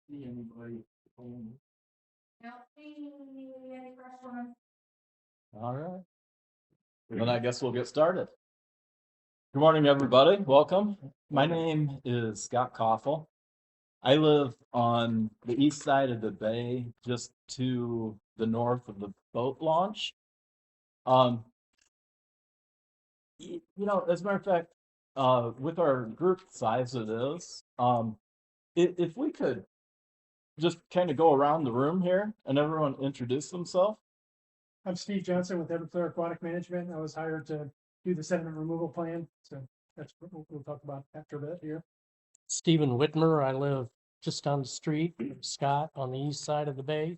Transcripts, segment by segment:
See anybody. Don't see any fresh ones. All right. Then I guess we'll get started. Good morning, everybody. Welcome. My name is Scott Koffel. I live on the east side of the bay, just to the north of the boat launch. As a matter of fact, with our group size it is, if we could just kind of go around the room here and everyone introduce themselves. I'm Steve Johnson with Everclear Aquatic Management. I was hired to do the sediment removal plan, so that's what we'll talk about after a bit here. Stephen Whitmer. I live just down the street from Scott on the east side of the bay,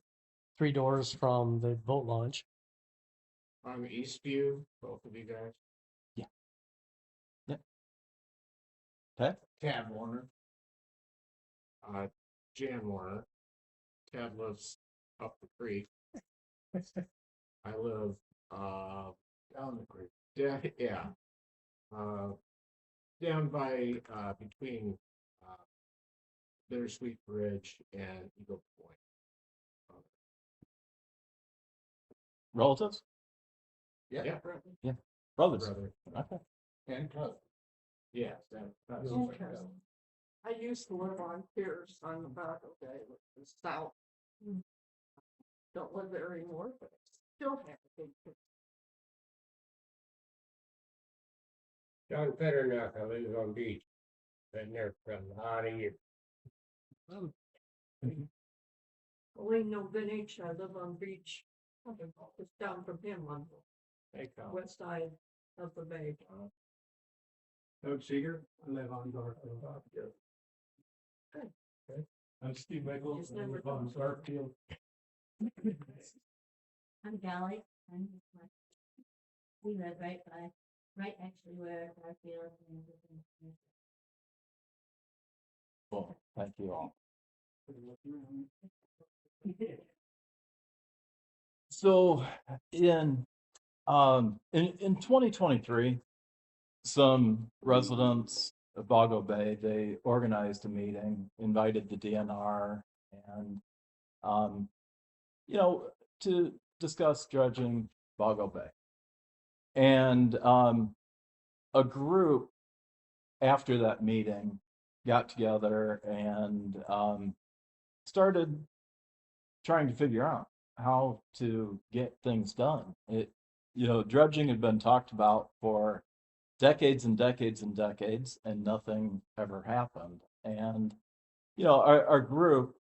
3 doors from the boat launch. I'm Eastview, both of you guys. Okay. Tad Warner. Jan Warner. Tad lives up the creek. I live down the creek. Yeah. Down by between Bittersweet Bridge and Eagle Point. Relatives? Yeah. Brothers. Brother. Okay. And cousin. Yes, that's Okay. cousin. I used to live on Pierce on the Baugo Bay, which is south. Don't live there anymore, but I still have a big picture. John Fetternuck, I live on beach. Been there for a lot of years. Elaine Novinich, I live on beach. Just down from him on Hey, the Kyle. west side of the bay. Doug Seeger, I live on Garfield. I'm Steve Michaels, Just I never live on thought. Garfield. I'm Dolly. We live right actually where Garfield and. Cool. Thank you all. So in 2023, some residents of Baugo Bay, they organized a meeting, invited the DNR and to discuss dredging Baugo Bay. And a group after that meeting got together and started trying to figure out how to get things done. Dredging had been talked about for decades and decades and decades, and nothing ever happened. And, our group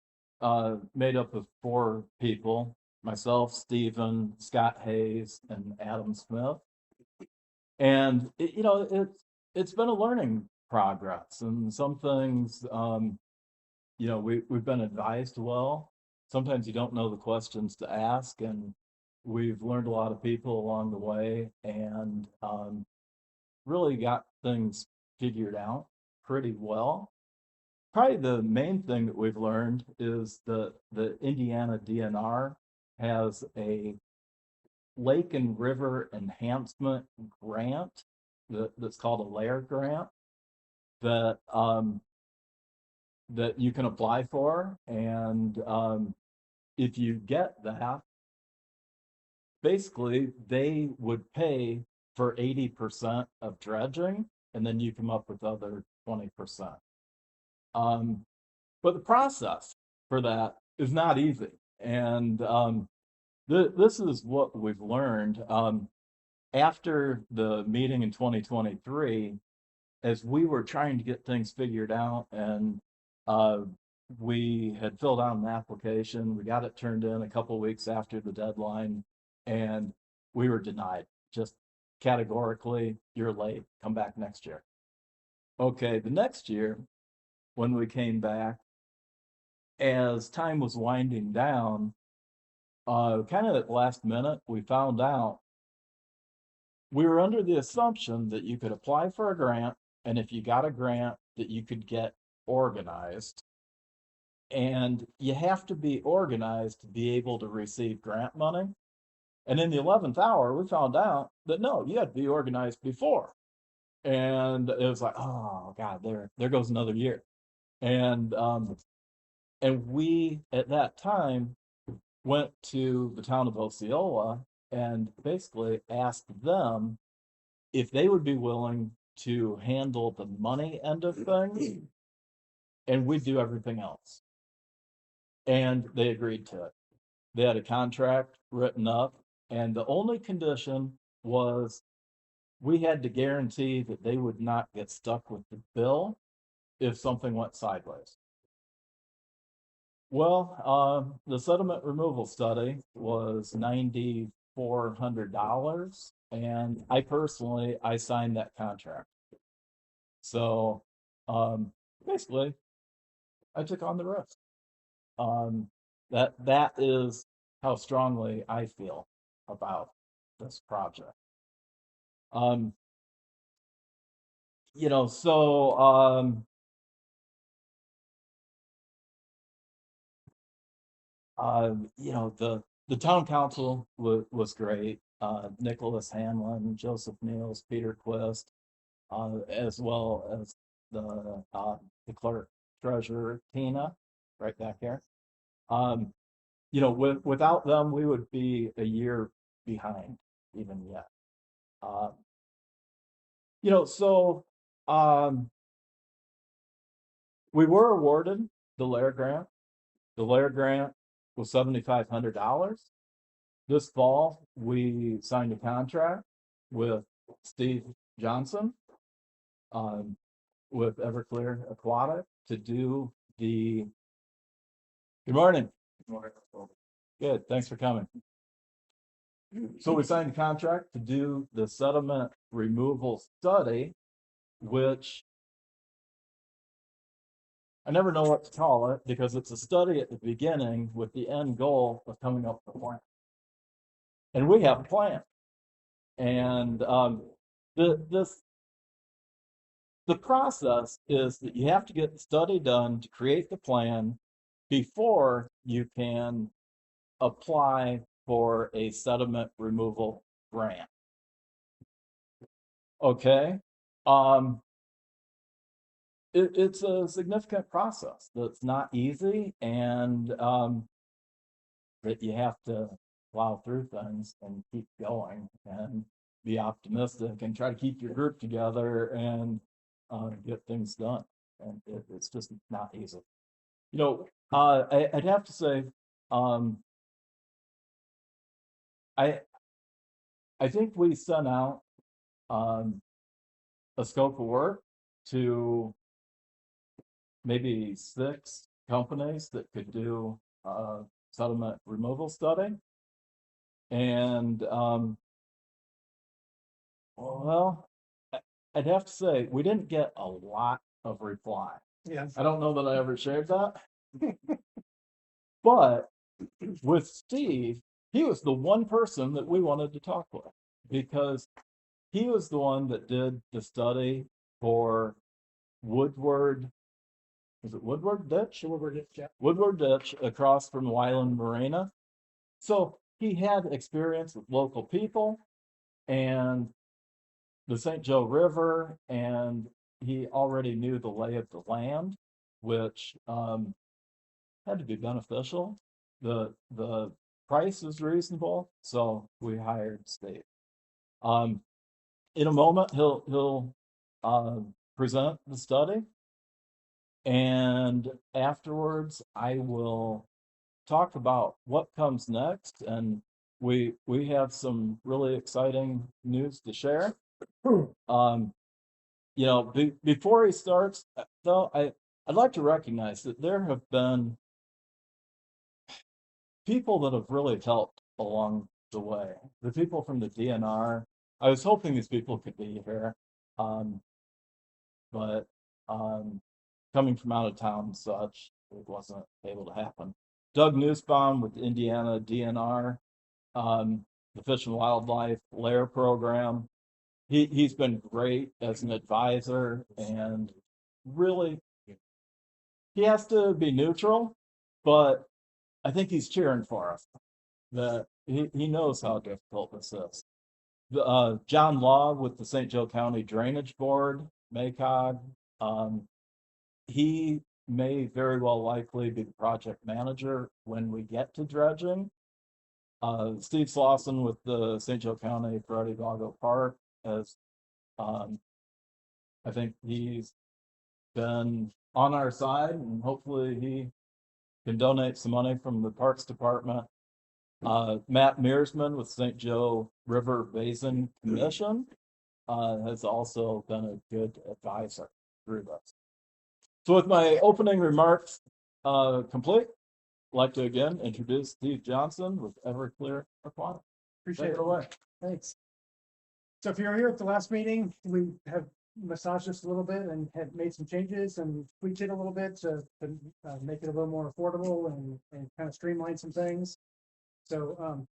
made up of 4 people, myself, Stephen, Scott Hayes, and Adam Smith. And, it's been a learning progress, and some things, we've been advised well. Sometimes you don't know the questions to ask, and we've learned a lot of people along the way, and really got things figured out pretty well. Probably the main thing that we've learned is the Indiana DNR has a lake and river enhancement grant that's called a layer grant that that you can apply for. And if you get that, basically they would pay for 80% of dredging, and then you come up with other 20%. But the process for that is not easy. And this is what we've learned. After the meeting in 2023, as we were trying to get things figured out, and we had filled out an application, we got it turned in a couple weeks after the deadline, and we were denied. Just categorically, you're late, come back next year. Okay, the next year, when we came back, as time was winding down, kind of at the last minute, we found out we were under the assumption that you could apply for a grant, and if you got a grant, that you could get organized. And you have to be organized to be able to receive grant money. And in the 11th hour, we found out that no, you had to be organized before. And it was like, oh God, there goes another year. And And we, at that time, went to the town of Osceola and basically asked them if they would be willing to handle the money end of things and we'd do everything else. And they agreed to it. They had a contract written up, and the only condition was we had to guarantee that they would not get stuck with the bill if something went sideways. Well, the sediment removal study was $9,400, and I personally signed that contract. So basically, I took on the risk. That is how strongly I feel about this project. You know, so you know, the town council was great. Nicholas Hanlon, Joseph Niels, Peter Quist, as well as the clerk treasurer Tina, right back here. You know, without them, we would be a year behind even yet. You know, so we were awarded the Lair grant. The Lair grant was $7,500. This fall, we signed a contract with Steve Johnson, with Everclear Aquatic to do the. Good morning. Good, thanks for coming. So we signed a contract to do the sediment removal study, which I never know what to call it because it's a study at the beginning with the end goal of coming up with a plan. And we have a plan. And the process is that you have to get the study done to create the plan before you can apply for a sediment removal grant. Okay. It's a significant process that's not easy, and that you have to plow through things and keep going and be optimistic and try to keep your group together and get things done. And it's just not easy. You know, I'd have to say, I think we sent out a scope of work to maybe 6 companies that could do a sediment removal study. And well, I'd have to say we didn't get a lot of reply. Yeah. I don't know that I ever shared that. But with Steve, he was the one person that we wanted to talk with because he was the one that did the study for Woodward. Was it Woodward Ditch? Woodward Ditch, yeah. Woodward Ditch across from Wyland Marina. So he had experience with local people and the St. Joe River, and he already knew the lay of the land, which had to be beneficial. The price is reasonable, so we hired Steve. In a moment, he'll present the study, and afterwards, I will talk about what comes next. And we have some really exciting news to share. You know, before he starts, though, I'd like to recognize that there have been people that have really helped along the way. The people from the DNR. I was hoping these people could be here, but coming from out of town and such, it wasn't able to happen. Doug Nussbaum with Indiana DNR, the Fish and Wildlife Lair program. He's been great as an advisor, and really, he has to be neutral, but I think he's cheering for us. That he knows how difficult this is. John Law with the St. Joe County Drainage Board, MACOG. He may very well likely be the project manager when we get to dredging. Steve Slauson with the St. Joe County Karate Baugo Park has, I think he's been on our side, and hopefully he can donate some money from the Parks Department. Matt Mearsman with St. Joe River Basin Commission has also been a good advisor through this. So with my opening remarks complete, I'd like to again introduce Steve Johnson with Everclear Aquatic. Appreciate Take it. it away. Thanks. So if you were here at the last meeting, we have massaged this a little bit and have made some changes and tweaked it a little bit to make it a little more affordable and kind of streamline some things. So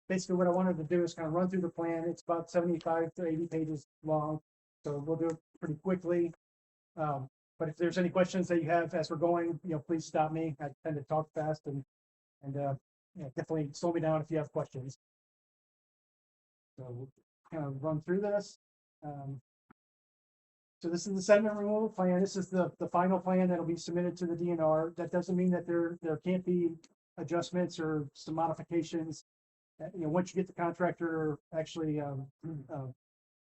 basically what I wanted to do is kind of run through the plan. It's about 75 to 80 pages long. So we'll do it pretty quickly. But if there's any questions that you have as we're going, please stop me. I tend to talk fast and definitely slow me down if you have questions. So we'll kind of run through this. So this is the sediment removal plan. This is the final plan that'll be submitted to the DNR. That doesn't mean that there can't be adjustments or some modifications. Once you get the contractor, actually,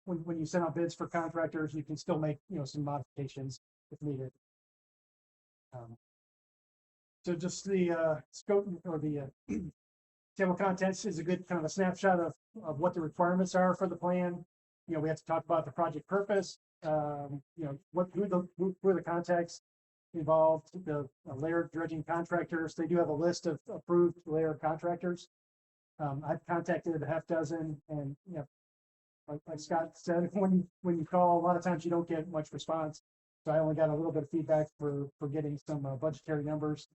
when you send out bids for contractors, you can still make some modifications if needed. So just the scope or the table of contents is a good kind of a snapshot of what the requirements are for the plan. We have to talk about the project purpose, who are the contacts involved, the layered dredging contractors. They do have a list of approved layered contractors. I've contacted a half dozen, and like Scott said, when you call, a lot of times you don't get much response. So I only got a little bit of feedback for getting some budgetary numbers.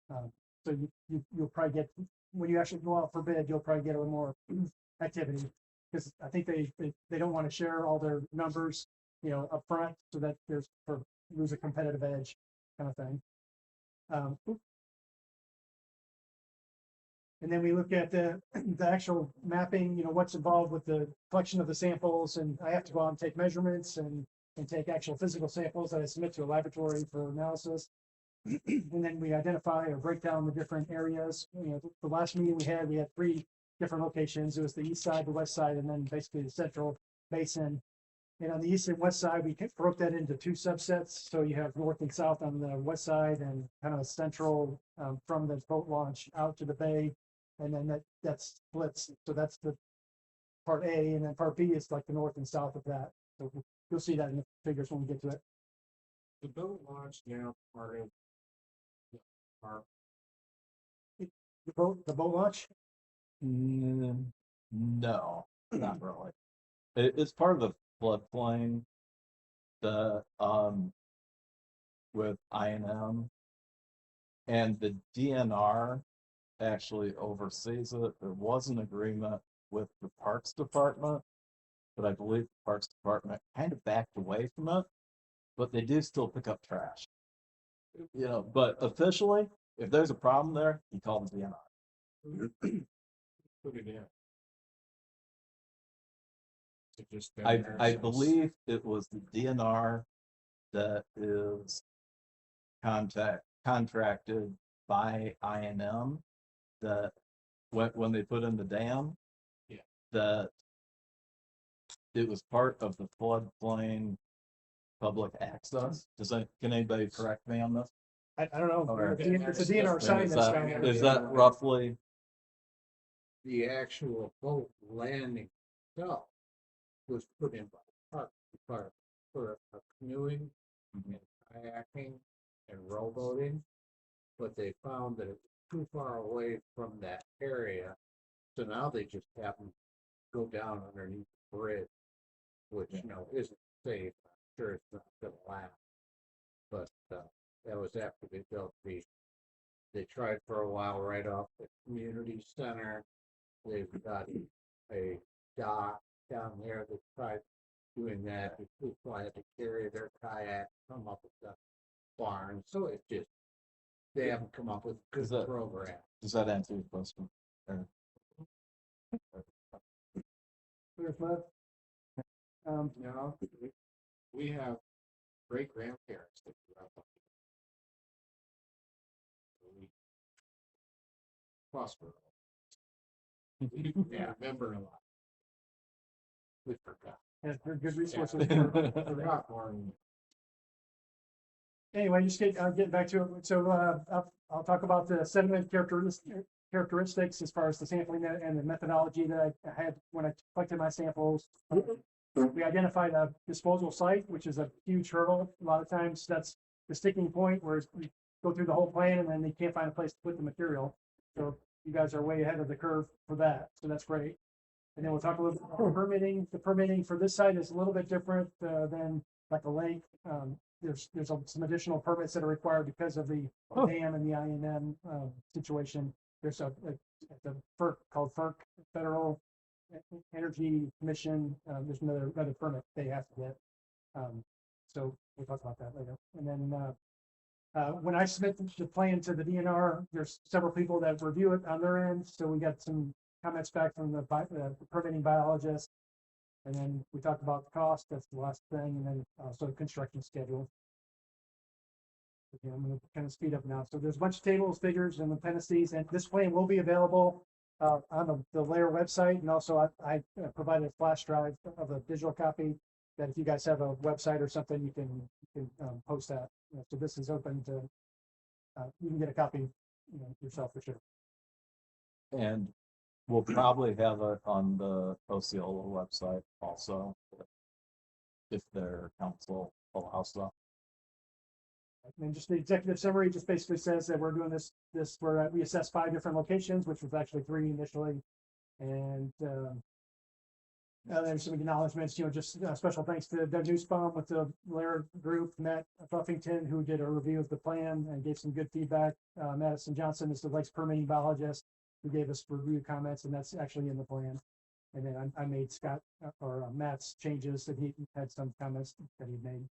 So you'll probably get, when you actually go out for bid, you'll probably get a little more activity, because I think they don't want to share all their numbers, up front, so that lose a competitive edge kind of thing. And then we look at the actual mapping, what's involved with the collection of the samples, and I have to go out and take measurements and take actual physical samples that I submit to a laboratory for analysis. And then we identify or break down the different areas. The last meeting we had 3 different locations. It was the east side, the west side, and then basically the central basin. And on the east and west side, we broke that into 2 subsets. So you have north and south on the west side, and kind of a central from the boat launch out to the bay. And then that splits. So that's the part A, and then part B is like the north and south of that. So you'll see that in the figures when we get to it. The boat launch now part of the park. The boat launch? No, not really. It's part of the floodplain that with INM, and the DNR actually oversees it. There was an agreement with the Parks Department, but I believe the Parks Department kind of backed away from it. But they do still pick up trash. But officially, if there's a problem there, you call the DNR. Put it in. It just I believe it was the DNR that is contracted by INM, that when they put in the dam, yeah, that it was part of the floodplain public access. Can anybody correct me on this? I don't know. Okay. It's a DNR sign that's down there. Is that roughly? the actual boat landing itself was put in by the park department for canoeing and kayaking and rowboating, but they found that it was too far away from that area, so now they just happen to go down underneath the bridge, which isn't safe. I'm sure it's not gonna last, but that was after they built they tried for a while right off the community center. They've got a dock down there that tried doing that. The people had to carry their kayak, come up with the barn. So it just, they haven't come up with a good program. Does that answer your question? No, we have great grandparents that grew up phosphorus. Yeah, remember a lot. We forgot. Yeah, they're good resources. Forgot more than Anyway, just getting back to it. So, I'll talk about the sediment characteristics as far as the sampling and the methodology that I had when I collected my samples. We identified a disposal site, which is a huge hurdle. A lot of times that's the sticking point where we go through the whole plan and then they can't find a place to put the material. So you guys are way ahead of the curve for that. So that's great. And then we'll talk a little bit about permitting. The permitting for this site is a little bit different than like a lake. There's some additional permits that are required because of the dam and the INM situation. There's a the FERC called FERC, Federal Energy Commission. There's another permit they have to get. So we'll talk about that later. And then when I submit the plan to the DNR, there's several people that review it on their end. So we got some comments back from the permitting biologist. And then we talked about the cost, that's the last thing, and then also the construction schedule. Okay, I'm gonna kind of speed up now. So there's a bunch of tables, figures, and appendices, and this plan will be available on the Layer website, and also I provided a flash drive of a digital copy that if you guys have a website or something, you can post that. So this is open to, you can get a copy yourself for sure. And we'll probably have it on the Osceola website also, if their council allows that. And just the executive summary just basically says that we're doing this where we assessed 5 different locations, which was actually 3 initially. And there's some acknowledgements, just special thanks to Doug Newsbaum with the Lair Group, Matt Buffington, who did a review of the plan and gave some good feedback. Madison Johnson is the Lakes permitting biologist who gave us review comments, and that's actually in the plan. And then I made Matt's changes, and he had some comments that he made.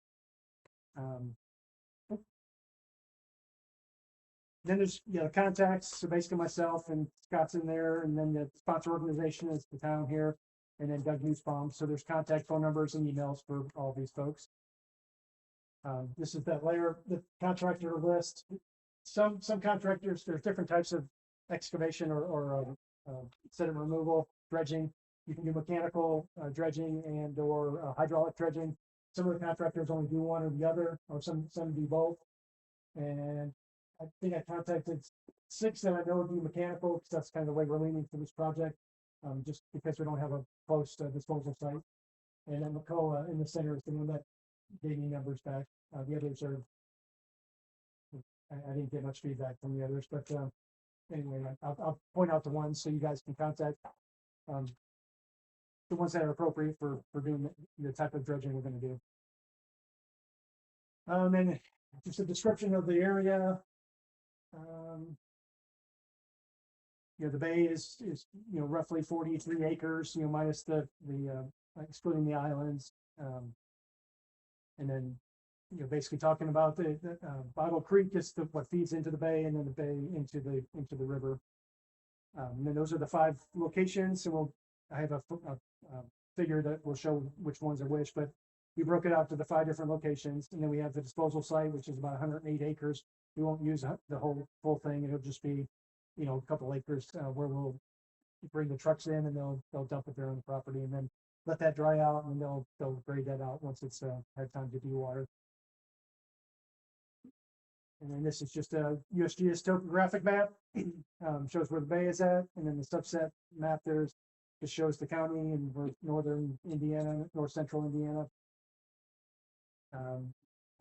Then there's contacts. So basically myself and Scott's in there, and then the sponsor organization is the town here, and then Doug Newsbaum. So there's contact phone numbers and emails for all these folks. This is that Layer, the contractor list. Some contractors, there's different types of excavation or sediment removal, dredging. You can do mechanical dredging and or hydraulic dredging. Some of the contractors only do one or the other, or some do both. And I think I contacted 6 that I know do mechanical, because that's kind of the way we're leaning for this project, just because we don't have a close disposal site. And then McCullough in the center is the one that gave me numbers back. The others are, I didn't get much feedback from the others, but anyway, I'll point out the ones so you guys can contact the ones that are appropriate for doing the type of dredging we're going to do. And then just a description of the area. The bay is roughly 43 acres, minus the excluding the islands. And then basically talking about the Baugo Creek is what feeds into the bay, and then the bay into the river. And then those are the 5 locations. So I have a figure that will show which ones are which, but we broke it out to the 5 different locations. And then we have the disposal site, which is about 108 acres. We won't use the full thing. It'll just be, a couple acres where we'll bring the trucks in, and they'll dump it there on the property, and then let that dry out, and then they'll grade that out once it's had time to dewater. And then this is just a USGS topographic map. Shows where the bay is at, and then the subset map there's just shows the county and northern Indiana, north central Indiana.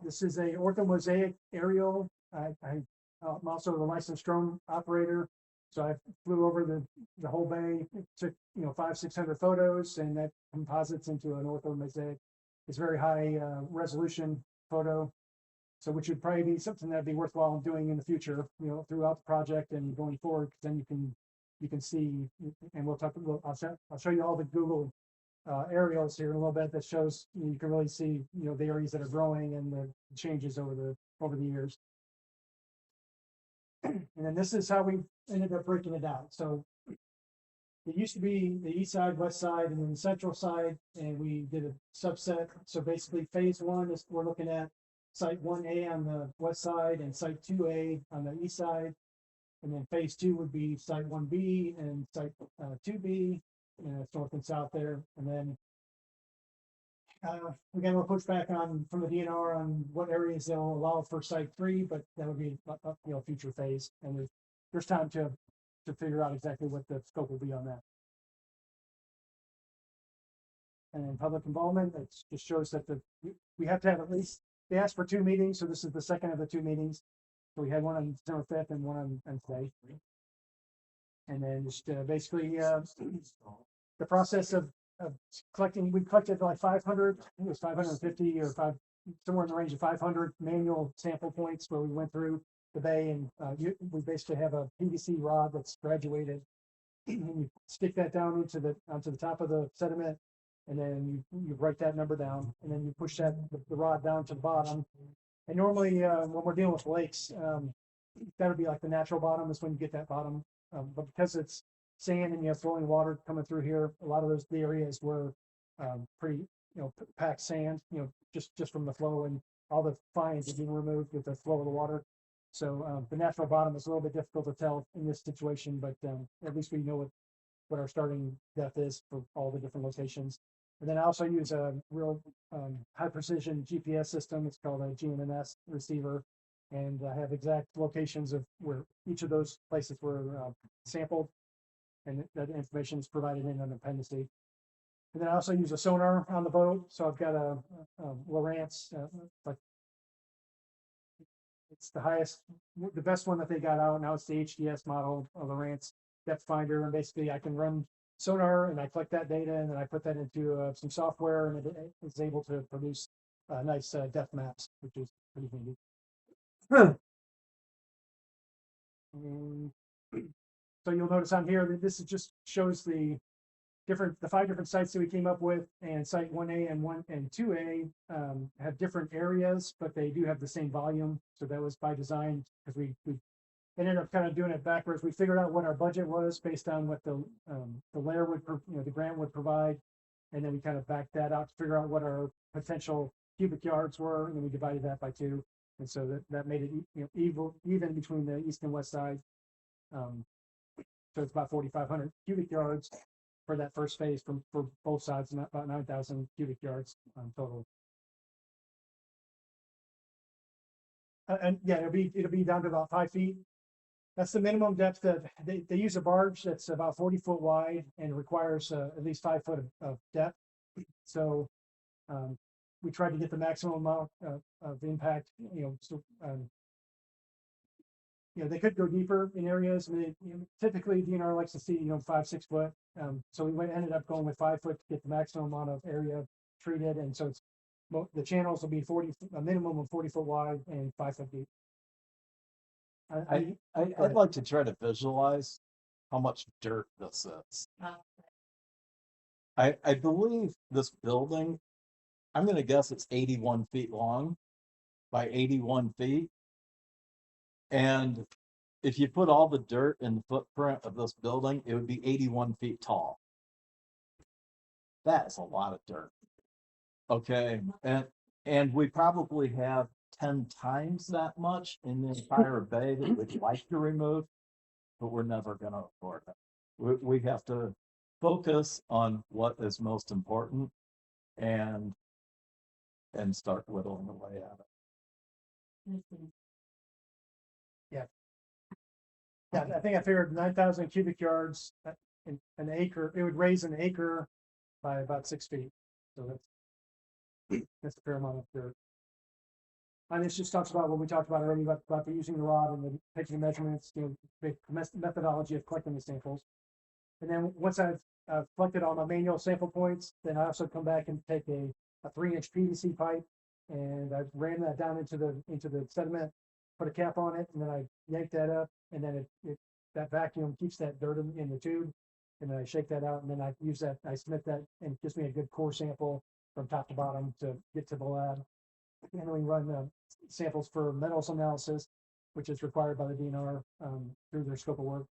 This is a orthomosaic aerial. I'm also a licensed drone operator, so I flew over the whole bay. It took 500-600 photos, and that composites into an orthomosaic. It's very high resolution photo, so which would probably be something that'd be worthwhile doing in the future, throughout the project and going forward. Because then you can see, and I'll show you all the Google aerials here in a little bit that shows you can really see the areas that are growing and the changes over the years. And then this is how we ended up breaking it out. So it used to be the east side, west side, and then the central side, and we did a subset. So basically phase 1 is we're looking at site 1A on the west side and site 2A on the east side. And then phase 2 would be site 1B and site 2B, it's north and south there. And then we got a little pushback on from the DNR on what areas they'll allow for site 3, but that would be a future phase. And there's time to figure out exactly what the scope will be on that. And then public involvement, it just shows that we have to have at least, they asked for 2 meetings, so this is the second of the 2 meetings. So we had one on December 5th and one on today. And then just basically the process of collecting, we collected like 500, I think it was 550 or somewhere in the range of 500 manual sample points where we went through the bay, and we basically have a PVC rod that's graduated. And you stick that down onto the top of the sediment, and then you write that number down, and then you push the rod down to the bottom. And normally when we're dealing with lakes, that would be like the natural bottom is when you get that bottom. But because it's sand and you have flowing water coming through here, a lot of the areas were pretty, packed sand, just from the flow, and all the fines are being removed with the flow of the water. So the natural bottom is a little bit difficult to tell in this situation, but at least we know what our starting depth is for all the different locations. And then I also use a real high precision GPS system. It's called a GNSS receiver. And I have exact locations of where each of those places were sampled. And that information is provided in an appendice. And then I also use a sonar on the boat. So I've got a Lowrance, it's the highest, the best one that they got out. Now it's the HDS model of Lowrance depth finder. And basically I can run sonar and I collect that data, and then I put that into some software, and it's able to produce nice depth maps, which is pretty handy. So you'll notice on here that this just shows the 5 different sites that we came up with, and site 1A and 1 and 2A have different areas, but they do have the same volume. So that was by design, because we ended up kind of doing it backwards. We figured out what our budget was based on what the layer would, the grant would provide, and then we kind of backed that out to figure out what our potential cubic yards were, and then we divided that by 2, and so that made it even between the east and west side. So it's about 4,500 cubic yards for that first phase for both sides, and about 9,000 cubic yards total. And yeah, it'll be down to about 5 feet. That's the minimum depth that they use a barge that's about 40 foot wide and requires at least 5 foot of depth. So we tried to get the maximum amount of impact. They could go deeper in areas. I mean, typically DNR likes to see 5-6 foot. So we ended up going with 5 foot to get the maximum amount of area treated, and so the channels will be a minimum of 40 foot wide and 5 foot deep. I'd like to try to visualize how much dirt this is. I believe this building, I'm going to guess it's 81 feet long by 81 feet. And if you put all the dirt in the footprint of this building, it would be 81 feet tall. That is a lot of dirt. Okay. And we probably have 10 times that much in the entire bay that we'd like to remove, but we're never going to afford it. We have to focus on what is most important and start whittling away at it. Yeah, I think I figured 9,000 cubic yards in an acre. It would raise an acre by about 6 feet. So that's a fair amount of dirt. And this just talks about what we talked about already about using the rod and taking the measurements, the methodology of collecting the samples. And then once I've collected all my manual sample points, then I also come back and take a 3-inch PVC pipe, and I ran that down into the sediment, put a cap on it, and then I yank that up, and then that vacuum keeps that dirt in the tube, and then I shake that out, and then I use that, I submit that, and it gives me a good core sample from top to bottom to get to the lab. And then we run samples for metals analysis, which is required by the DNR through their scope of work.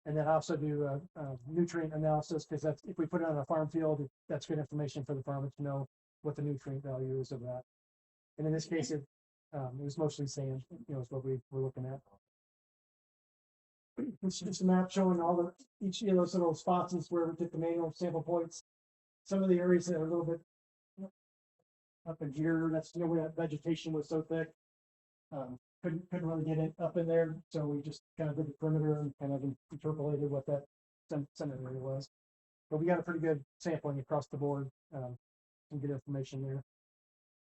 And then I also do nutrient analysis, because that's, if we put it on a farm field, that's good information for the farmer to know what the nutrient value is of that. And in this case, it was mostly sand, is what we were looking at. It's just a map showing all each of those little spots is where we get the manual sample points. Some of the areas that are a little bit up in here, that's, where that vegetation was so thick. Couldn't really get it up in there, so we just kind of did the perimeter and kind of interpolated what that center area was. But we got a pretty good sampling across the board, some good information there.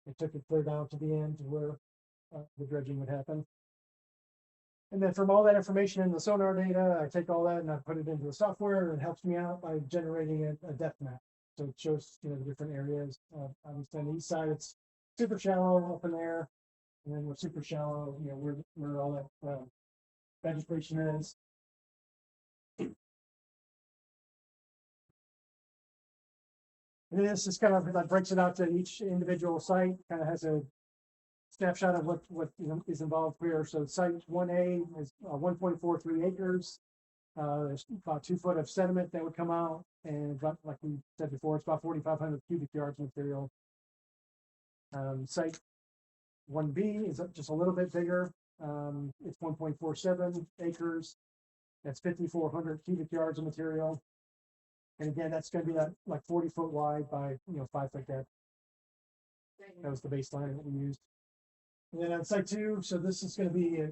It took it clear down to the end to where the dredging would happen. And then from all that information in the sonar data, I take all that and I put it into the software, and it helps me out by generating a depth map. So it shows, the different areas. Obviously on the east side, it's super shallow up in there. And then we're super shallow, where all that vegetation is. And then this is kind of like breaks it out to each individual site, kind of has a snapshot of what is involved here. So site 1A is 1.43 acres. There's about 2 foot of sediment that would come out, and about, like we said before, it's about 4,500 cubic yards of material. Site 1B is just a little bit bigger. It's 1.47 acres. That's 5,400 cubic yards of material. And again, that's going to be that like 40 foot wide by 5 foot depth. That was the baseline that we used. And then on site 2, so this is going to be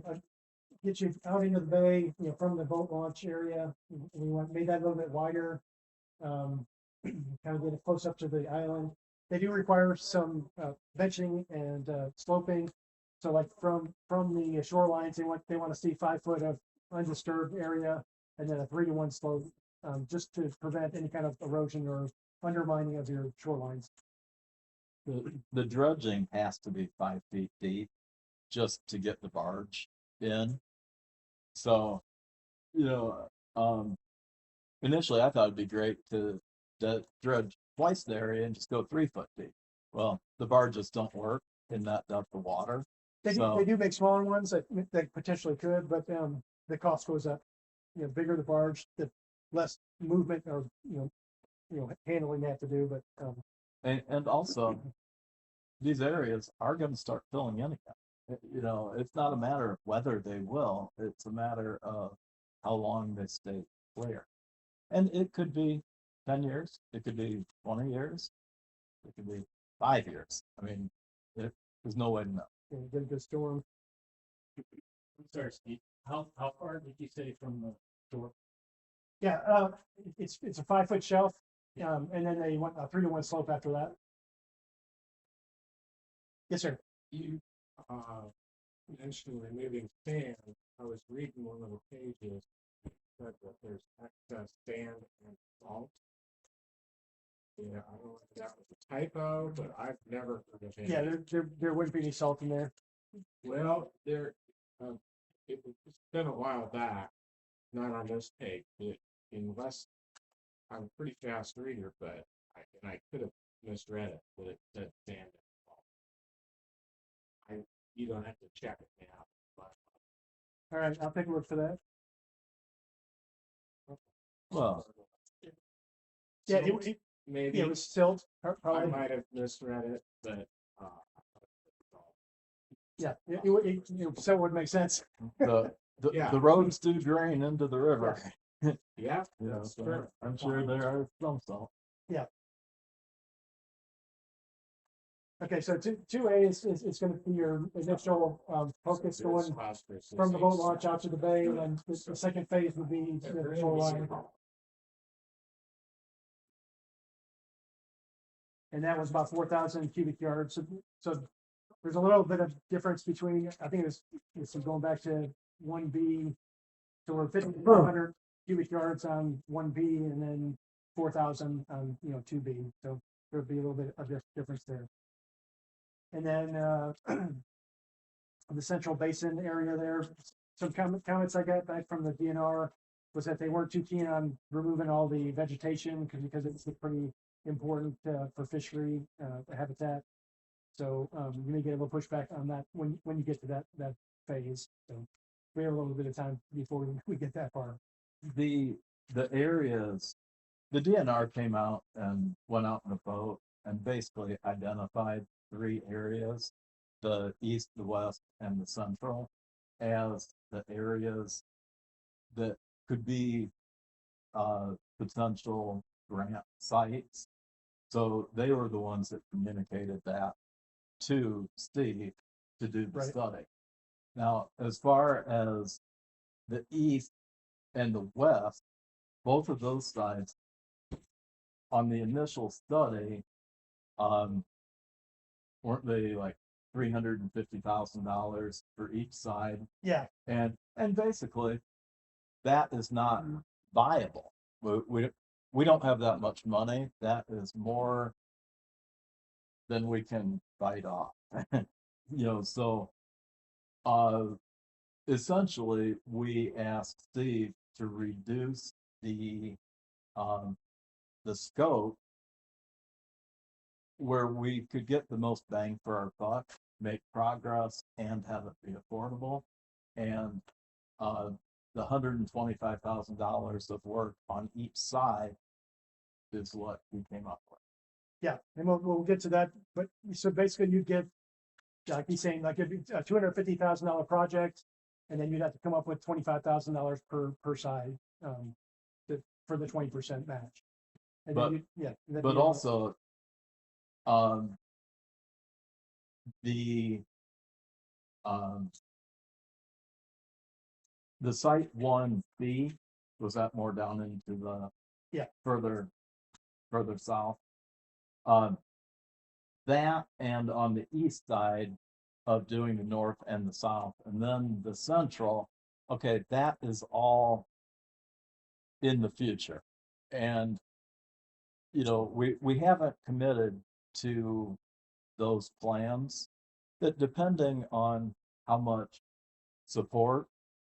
get you out into the bay, from the boat launch area. We made that a little bit wider, kind of get it close up to the island. They do require some benching and sloping. So like from the shorelines, they want to see 5 foot of undisturbed area, and then a 3-to-1 slope, just to prevent any kind of erosion or undermining of your shorelines. The dredging has to be 5 feet deep just to get the barge in. So, initially I thought it'd be great to dredge twice the area and just go 3 foot deep. Well, the barges don't work in that depth of water. They do make smaller ones that potentially could, but the cost goes up. Bigger the barge, the less movement or handling they have to do. But and also these areas are going to start filling in again. It's not a matter of whether they will, it's a matter of how long they stay clear. And it could be 10 years, it could be 20 years, it could be 5 years. I mean, there's no way to know. get a good storm. I'm sorry, Steve. How far did you say from the shore? Yeah, it's a 5 foot shelf, and then they want a 3-to-1 slope after that. Yes, sir. You mentioned removing sand. I was reading one of the pages that there's excess sand and salt. Yeah, I don't know if that was a typo, but I've never heard of it. Yeah, there wouldn't be any salt in there. Well, it's been a while back, not on this page, but unless I'm a pretty fast reader, but I could have misread it, but it said sand and salt. You don't have to check it now. But All right, I'll take a look for that. Well, Yeah, maybe it was silt, I probably. might have misread it, but Yeah, so it would make sense. Yeah. the roads do drain into the river. yeah, So true. I'm sure there are some salt. Okay, so 2A is going to be your initial focus going from the boat launch out to the bay, and then the second phase would be the shoreline. And that was about 4,000 cubic yards. So there's a little bit of difference between, I think this is going back to 1B. So we're 5,400 cubic yards on 1B, and then 4,000 on 2B. So there'd be a little bit of difference there. And then the central basin area there, some comments I got back from the DNR was that they weren't too keen on removing all the vegetation because it's pretty important for fishery habitat. So you may get a little pushback on that when you get to that phase. So we have a little bit of time before we get that far. The areas, the DNR came out and went out in a boat and basically identified 3 areas, the east, the west, and the central, as the areas that could be potential grant sites. So they were the ones that communicated that to Steve to do the Right. study. Now, as far as the east and the west, both of those sides, on the initial study, weren't they like $350,000 for each side? Yeah, And basically, that is not viable. We don't have that much money. That is more than we can bite off. So essentially we asked Steve to reduce the scope where we could get the most bang for our buck, make progress, and have it be affordable. And the $125,000 of work on each side is what we came up with. yeah, and we'll get to that, but so basically you'd get, like he's saying, like it'd be a $250,000 project, and then you'd have to come up with $25,000 per side, for the 20% match. And But- then yeah. But also, the site 1B, was that more down into the Yeah. further south? That, and on the east side of doing the north and the south, and then the central, okay, that is all in the future. And we haven't committed to those plans, that depending on how much support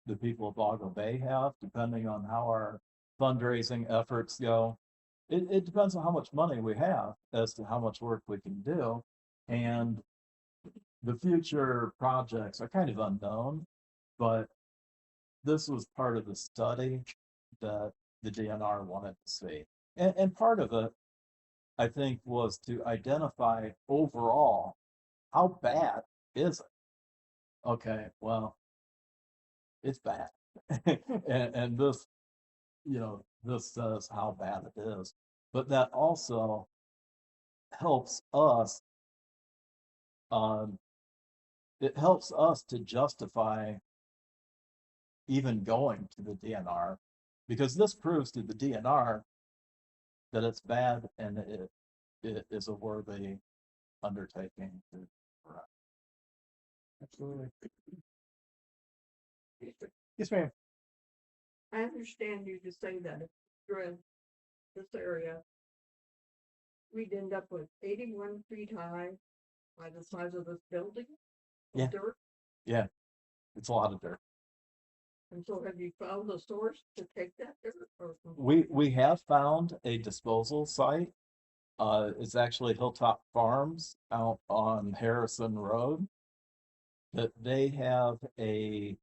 the people of Baugo Bay have, depending on how our fundraising efforts go, it depends on how much money we have as to how much work we can do. And the future projects are kind of unknown, but this was part of the study that the DNR wanted to see. And part of it, I think, was to identify overall, how bad is it? Okay, well, it's bad. and this, this says how bad it is. But that also helps us, it helps us to justify even going to the DNR, because this proves to the DNR that it's bad and it is a worthy undertaking to correct. Absolutely. Yes, ma'am. I understand you to say that if you're in this area, we'd end up with 81 feet high by the size of this building. of Yeah. Dirt. Yeah, it's a lot of dirt. And so have you found the source to take that dirt? Or We have found a disposal site. It's actually Hilltop Farms out on Harrison Road. That they have an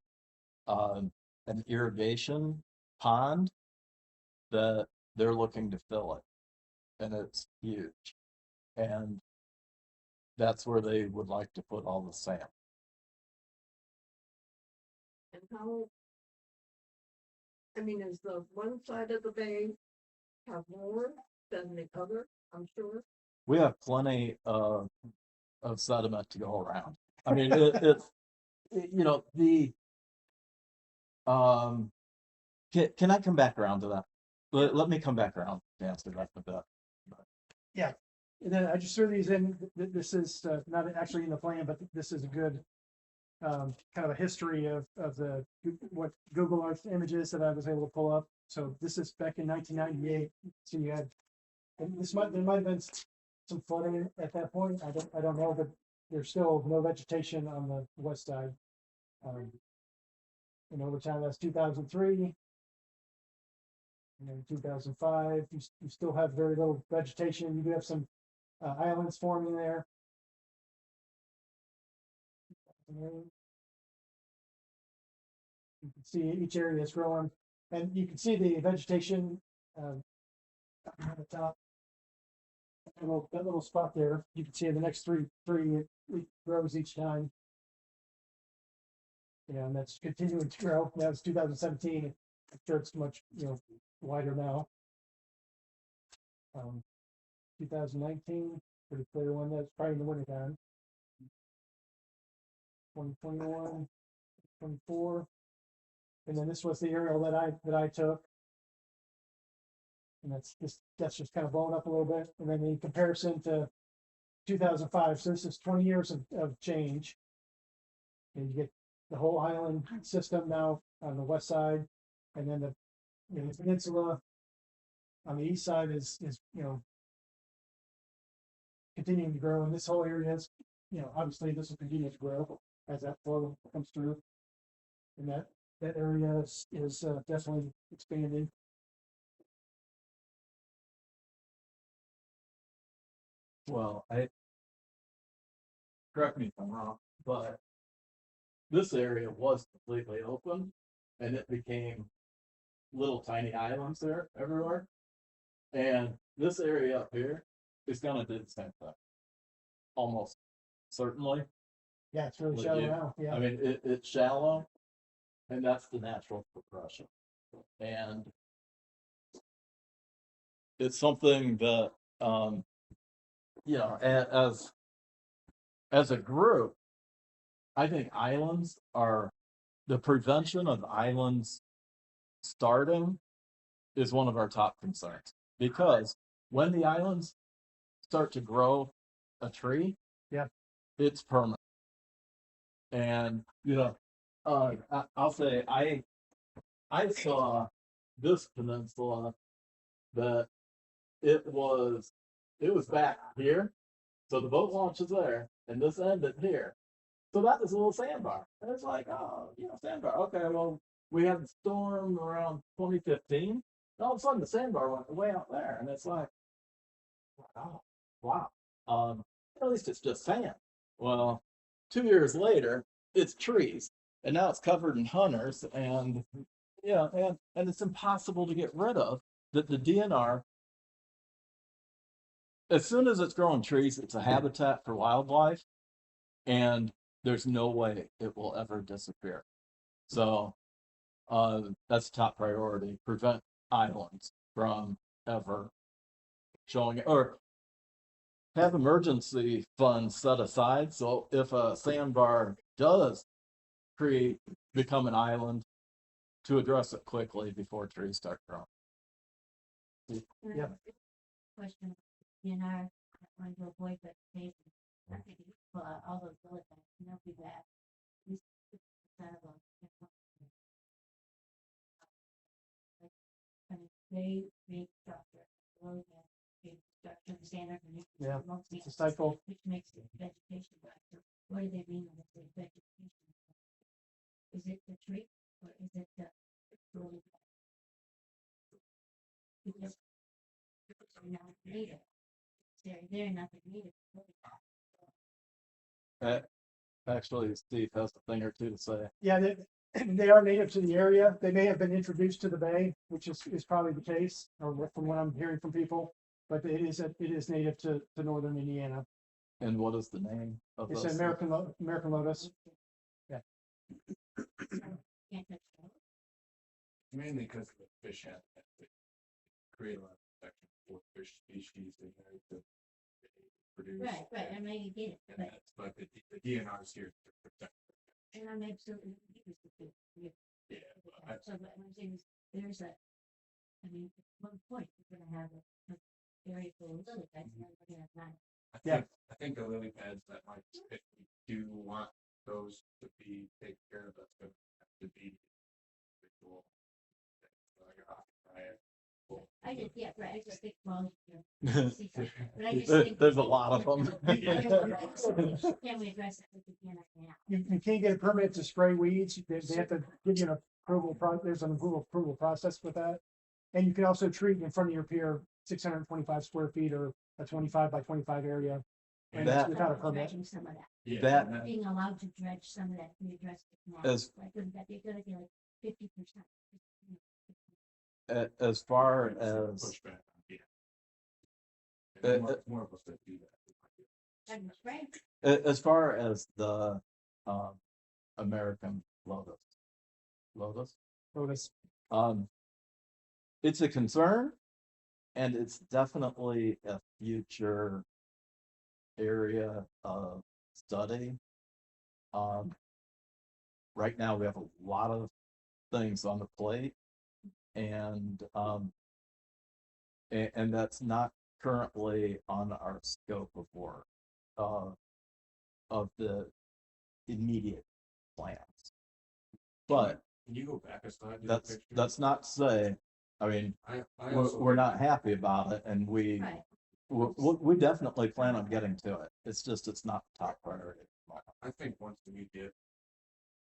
irrigation pond that they're looking to fill it, and it's huge. And that's where they would like to put all the sand. And how, I mean, is the one side of the bay have more than the other? I'm sure. We have plenty of sediment to go around. I mean, can I come back around to that? Let me come back around to answer that a bit. And then I just threw these in. This is not actually in the plan, but this is a good kind of a history of what Google Earth images that I was able to pull up. So this is back in 1998. So you had, and there might have been some flooding at that point. I don't know, but there's still no vegetation on the west side. And over time, that's 2003. And then 2005, you still have very little vegetation. You do have some islands forming there. You can see each area is growing, and you can see the vegetation on the top. That little spot there, you can see in the next three it grows each time. And that's continuing to grow. That was 2017. I'm sure it's much, wider now. 2019, pretty clear one, that's probably in the winter time. 2021, 24. And then this was the aerial that I took. And that's just kind of blown up a little bit. And then in comparison to 2005, so this is 20 years of change. And you get the whole island system now on the west side, and then the peninsula on the east side is continuing to grow, and this whole area is, obviously this will continue to grow as that flow comes through, and that area is definitely expanding. Well, correct me if I'm wrong, but this area was completely open and it became little tiny islands there everywhere. And this area up here is gonna do the same thing. Almost certainly. Yeah, it's really Would shallow you- now. Yeah, I mean, it's shallow and that's the natural progression. And it's something that, as a group, I think islands are, the prevention of islands starting is one of our top concerns. Because when the islands start to grow a tree, Yeah. it's permanent. And, I'll say, I saw this peninsula that it was back here. So the boat launch is there and this ended here. So that was a little sandbar. And it's like, oh, sandbar. Okay, well, we had the storm around 2015. And all of a sudden the sandbar went way out there. And it's like, oh, wow. At least it's just sand. Well, 2 years later, it's trees. And now it's covered in hunters and and it's impossible to get rid of. The DNR, as soon as it's growing trees, it's a habitat for wildlife, and there's no way it will ever disappear. So that's top priority. Prevent islands from ever showing it, or have emergency funds set aside. So if a sandbar does become an island, to address it quickly before trees start growing. Yeah. Question, DNR, want to avoid vegetation. I think all those bullet points, be bad. At least 50% of them. I mean, they make structure, really big structure, standard. Yeah, it's a cycle. Which makes it vegetation. So what do they mean when they say vegetation? Is it the tree or is it the really? Because they're not native. They're nothing native. Actually, Steve has a thing or two to say. Yeah, they are native to the area. They may have been introduced to the bay, which is probably the case, or from what I'm hearing from people. But it is native to northern Indiana. And what is the name of It's this? an American lotus. Can't touch them. Mainly because of the fish habitat. They create a lot of protection for fish species in there to produce. Right, I mean, you get it, And but the DNR is here to protect. and I'm absolutely. Yeah, So what I'm saying is, there's at one point, you're gonna have a area for lily pads, and then we're gonna have none. I think the lily pads that might, if we do want those to be taken care of, that's gonna have to be individual. I just, yeah, right, I just think, well, but I just think. There's a lot of them. Can we address it with the DNR now? You can't get a permit to spray weeds. They have to give you an approval. There's an approval process with that. And you can also treat in front of your pier 625 square feet or a 25 by 25 area. And That- that's without a permit. Dredging some of that, Yeah, That- and being allowed to dredge some of that, we address it now. As- Like, wouldn't that be good, like 50%? As far it's as pushback on it. Uh, And more of us that do that. I'm right. as far as the American lotus, Lotus. it's a concern, and it's definitely a future area of study. Right now we have a lot of things on the plate, and and that's not currently on our scope of work of the immediate plans. But Can you go back a slide? to the that's picture? that's not to say, I mean, I we're, also we're think not happy about it, and Right. we definitely plan on getting to it. It's just it's not top priority. I think once we get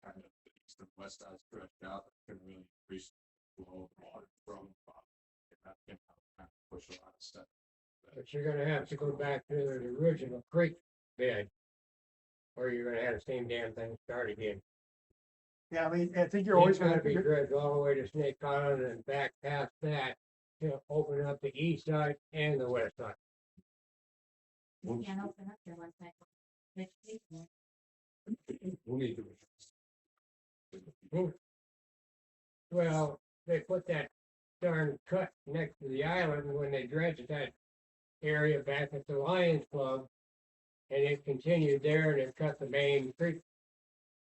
kind of the east and west side stretched out, it can really increase the flow of water from the bottom. And that can kind of push a lot of stuff. But you're gonna have to go back to the original creek bed. Or you're gonna have the same damn thing start again. Yeah, I mean, I think you're always It's gotta gonna be be, dredged all the way to Snake Island and back past that. To open up the east side and the west side. You can't open up there one second. It's easy. We'll need to. Well, they put that darn cut next to the island when they dredged that area back at the Lions Club. And it continued there and it cut the main creek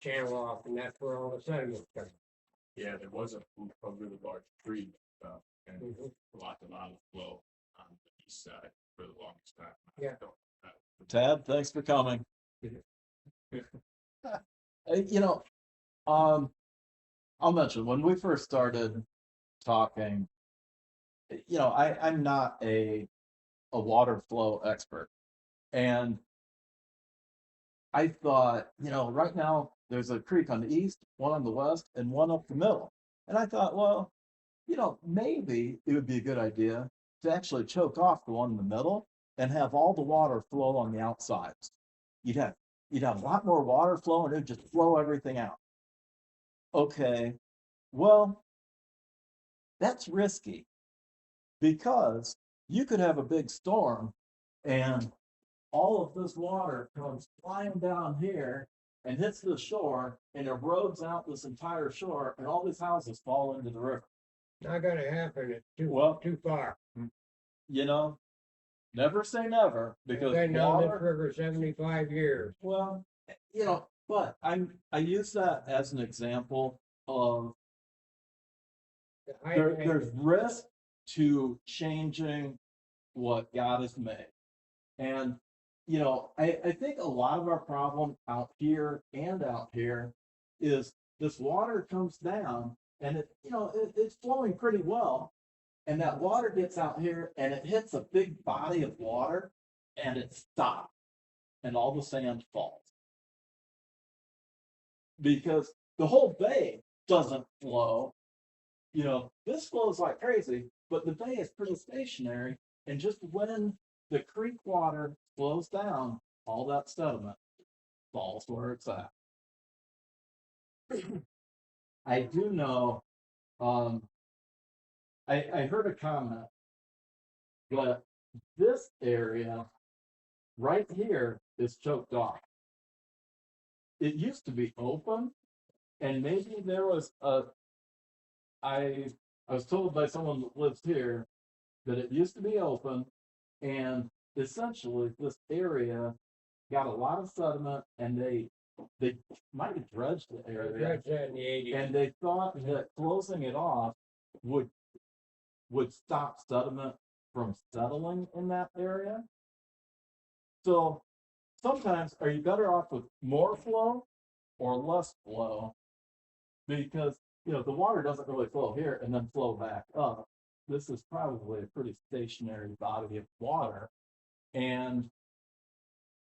channel off, and that's where all the sediment comes. Yeah, there was a really large tree, and Mhm. a lot of flow on the east side for the longest time. Yeah. Tad, thanks for coming. You know, I'll mention when we first started talking, you know, I'm not a water flow expert. And I thought, you know, right now there's a creek on the east, one on the west, and one up the middle. And I thought, well, you know, maybe it would be a good idea to actually choke off the one in the middle and have all the water flow on the outsides. You'd have a lot more water flow and it would just flow everything out. Okay, well, that's risky because you could have a big storm and all of this water comes flying down here and hits the shore and erodes out this entire shore and all these houses fall into the river. Not gonna happen, it's Well- too far. You know, never say never because Been down this water, river 75 years. well, you know, but I use that as an example of The high bank there's risk to changing what God has made. And, you know, I think a lot of our problem out here and out here is this water comes down and it's flowing pretty well. And that water gets out here and it hits a big body of water and it stops and all the sand falls. Because the whole bay doesn't flow. You know, this flows like crazy, but the bay is pretty stationary. And just when the creek water flows down, all that sediment falls where it's at. I do know, I heard a comment that this area right here is choked off. It used to be open, and maybe there was I was told by someone that lives here that it used to be open, and essentially this area got a lot of sediment, and they might have dredged the area, dredged that in the 80s. and they thought that closing it off would stop sediment from settling in that area. So sometimes are you better off with more flow or less flow? Because, you know, the water doesn't really flow here and then flow back up. This is probably a pretty stationary body of water. And,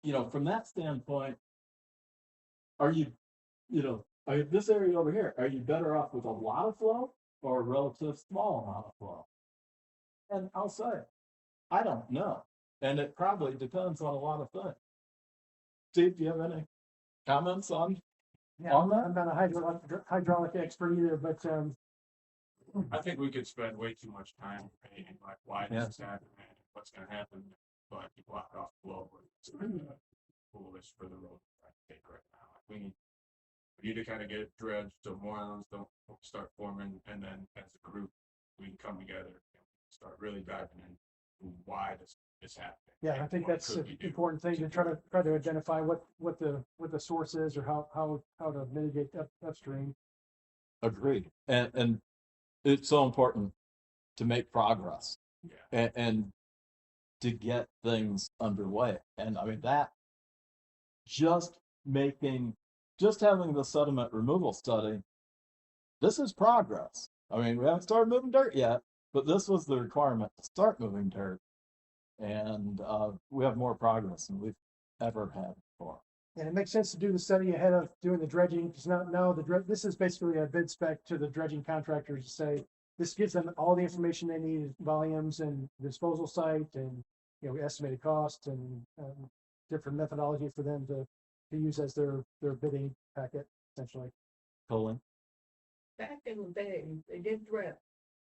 you know, from that standpoint, are you this area over here, are you better off with a lot of flow or a relative small amount of flow? And I'll say, I don't know. And it probably depends on a lot of things. Steve, do you have any comments on yeah, On that? I'm not a hydraulic expert either, but, I think we could spend way too much time debating like why Yeah. this is happening and what's gonna happen, but you block off flow. It's kind of foolish for the road to take right now. We need We need to kind of get it dredged so more islands don't start forming, and then as a group, we can come together and start really diving in why this is happening. Yeah, I and think what that's could an we do important thing to try to identify what the source is or how to mitigate upstream. Agreed. And it's so important to make progress Yeah, and to get things underway. And I mean, that just just having the sediment removal study, this is progress. I mean, we haven't started moving dirt yet, but this was the requirement to start moving dirt. And we have more progress than we've ever had before. And it makes sense to do the study ahead of doing the dredging, because now this is basically a bid spec to the dredging contractors to say, this gives them all the information they need, volumes and disposal site and, estimated cost and different methodology for them to use as their bidding packet, essentially. Colin? Back in the day, they did dredge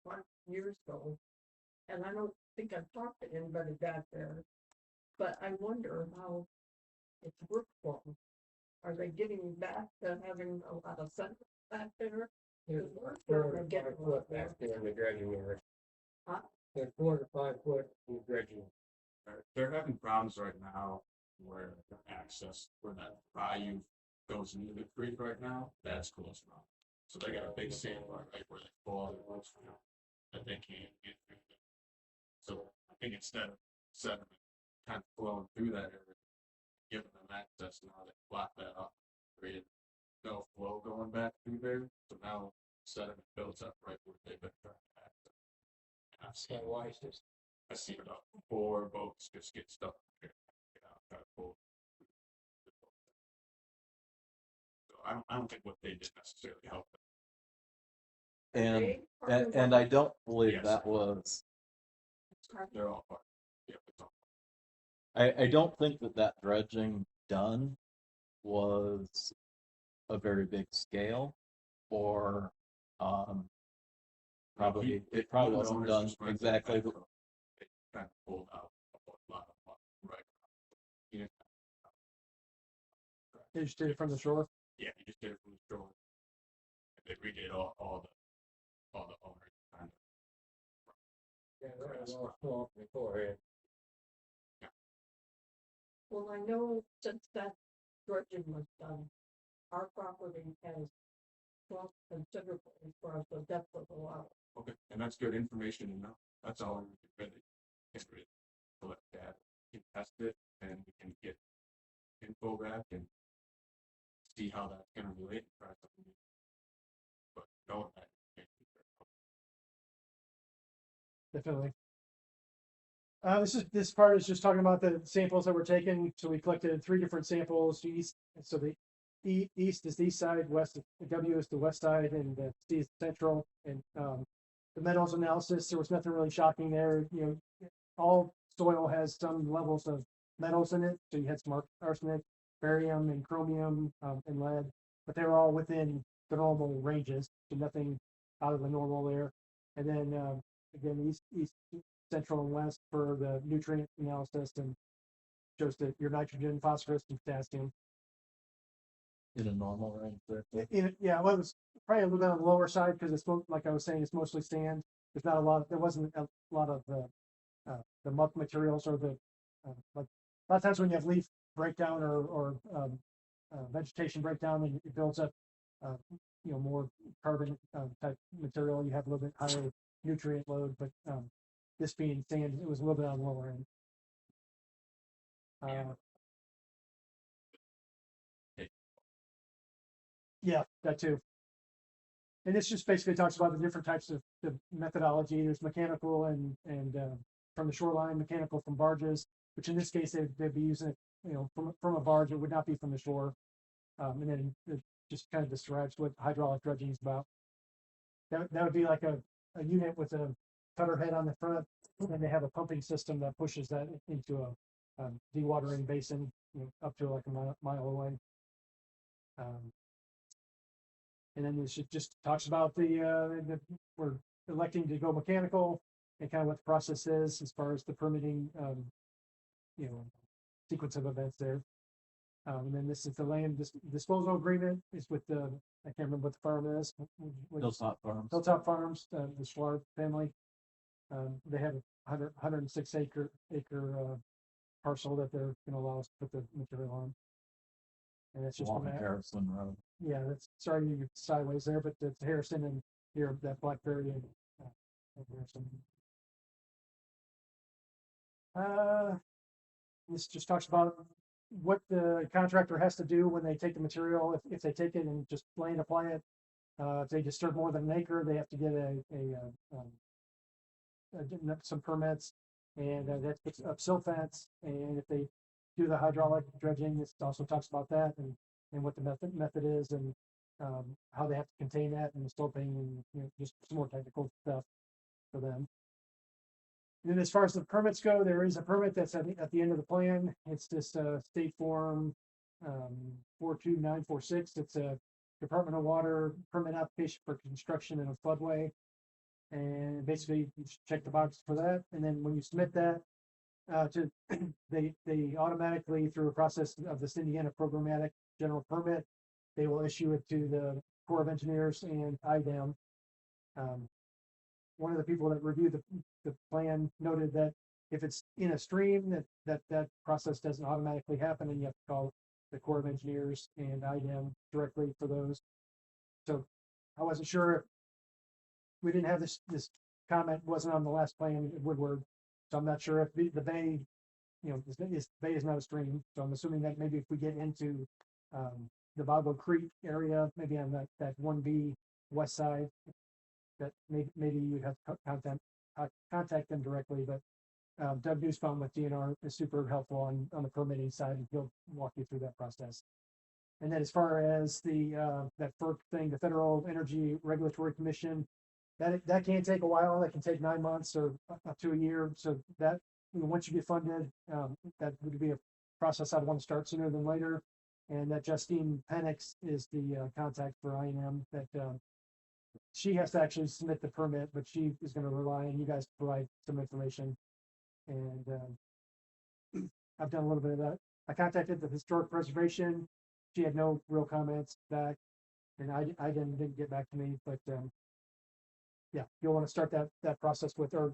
5 years ago. And I don't think I've talked to anybody back there, but I wonder how it's worked for them. Are they getting back to having a lot of sun back there? There's Or 4 are to they 5 getting a lot foot more? back there in the dredging area. Huh? There's 4 to 5 foot in the dredging. they're having problems right now where access, where that bayou goes into the creek right now, that's closed now. So they got a big sandbar right where they fall their boats now, that they can't get through. So I think instead of sediment kind of flowing through that area, giving them access, now they block that up, created no flow going back through there. So now sediment builds up right where they've been trying to access. And I've seen That wise is I've seen about 4 boats just get stuck there. Try to pull. So I don't think what they did necessarily helped them. And They part of and what- I don't believe Yes. that was, They're all part. Yeah, it's all. I don't think that dredging done was a very big scale or probably it probably One of the wasn't owners done just went exactly. back up. They kind of pulled out a lot of money, right. Yeah, They just did it from the shore. yeah, he just did it from the shore. And they redid all the owners kind of. yeah, that was all small beforehand. Well, I know since that dredging was done, our property has shrunk considerably as far as the depth of the water. Okay, and that's good information to know. That's all we can really collect data, we can test it, and we can get info back and see how that's gonna relate and try something new. But knowing that. Definitely. This part is just talking about the samples that were taken. So we collected 3 different samples. East, so the east is the east side, west the W is the west side, and the C is central. And the metals analysis, there was nothing really shocking there. All soil has some levels of metals in it. So you had some arsenic, barium, and chromium, and lead, but they were all within the normal ranges. So nothing out of the normal there. And then again, east, central, and west for the nutrient analysis, and shows that your nitrogen, phosphorus, and potassium. In a normal range there. Yeah, well, it was probably a little bit on the lower side because it's like I was saying, it's mostly sand. There's not a lot. There wasn't a lot of the muck materials or the like. A lot of times when you have leaf breakdown or vegetation breakdown, and it builds up, more carbon type material. You have a little bit higher nutrient load, but this being sand, it was a little bit on the lower end. Yeah, that too. And this just basically talks about the different types of the methodology. There's mechanical and from the shoreline, mechanical from barges, which in this case they'd be using it, from a barge. It would not be from the shore. And then it just kind of describes what hydraulic dredging is about. That would be like a unit with a cutter head on the front, and they have a pumping system that pushes that into a dewatering basin, up to like a mile away. And then this just talks about we're electing to go mechanical and kind of what the process is as far as the permitting, sequence of events there. And then this is the land disposal agreement is with I can't remember what the farm is. Hilltop Farms. Hilltop Farms, the Schwarb family. They have a 106 acre parcel that they're gonna allow us to put the material on. And it's just a Along map. Harrison Road. Yeah, that's, sorry, you're sideways there, but it's Harrison and here, that Blackberry and Harrison. This just talks about what the contractor has to do when they take the material, if they take it and just plain apply it. If they disturb more than an acre, they have to get some permits, and that puts up silt fence, and if they do the hydraulic dredging, this also talks about that, and what the method is, and how they have to contain that, and the sloping, and just some more technical stuff for them. And then as far as the permits go, there is a permit that's at the end of the plan. It's this state form 42946. It's a Department of Water permit application for construction in a floodway. And basically you check the box for that. And then when you submit that they automatically, through a process of this Indiana programmatic general permit, they will issue it to the Corps of Engineers and IDEM. One of the people that reviewed the plan noted that if it's in a stream, that process doesn't automatically happen, and you have to call the Corps of Engineers and IDEM directly for those. So I wasn't sure if we didn't have this comment wasn't on the last plan at Woodward, so I'm not sure if the bay, this bay is not a stream. So I'm assuming that maybe if we get into the Baugo Creek area, maybe on that 1B west side, that maybe you'd have to contact them directly. But Doug Newsbaum with DNR is super helpful on the permitting side, and he'll walk you through that process. And then as far as that FERC thing, the Federal Energy Regulatory Commission, that can take a while. That can take 9 months or up to a year. So that once you get funded, that would be a process I'd want to start sooner than later. And that Justine Penix is the contact for INM. That she has to actually submit the permit, but she is going to rely on you guys to provide some information. And I've done a little bit of that. I contacted the Historic Preservation. She had no real comments back, and I didn't get back to me. But yeah, you'll want to start that process with her,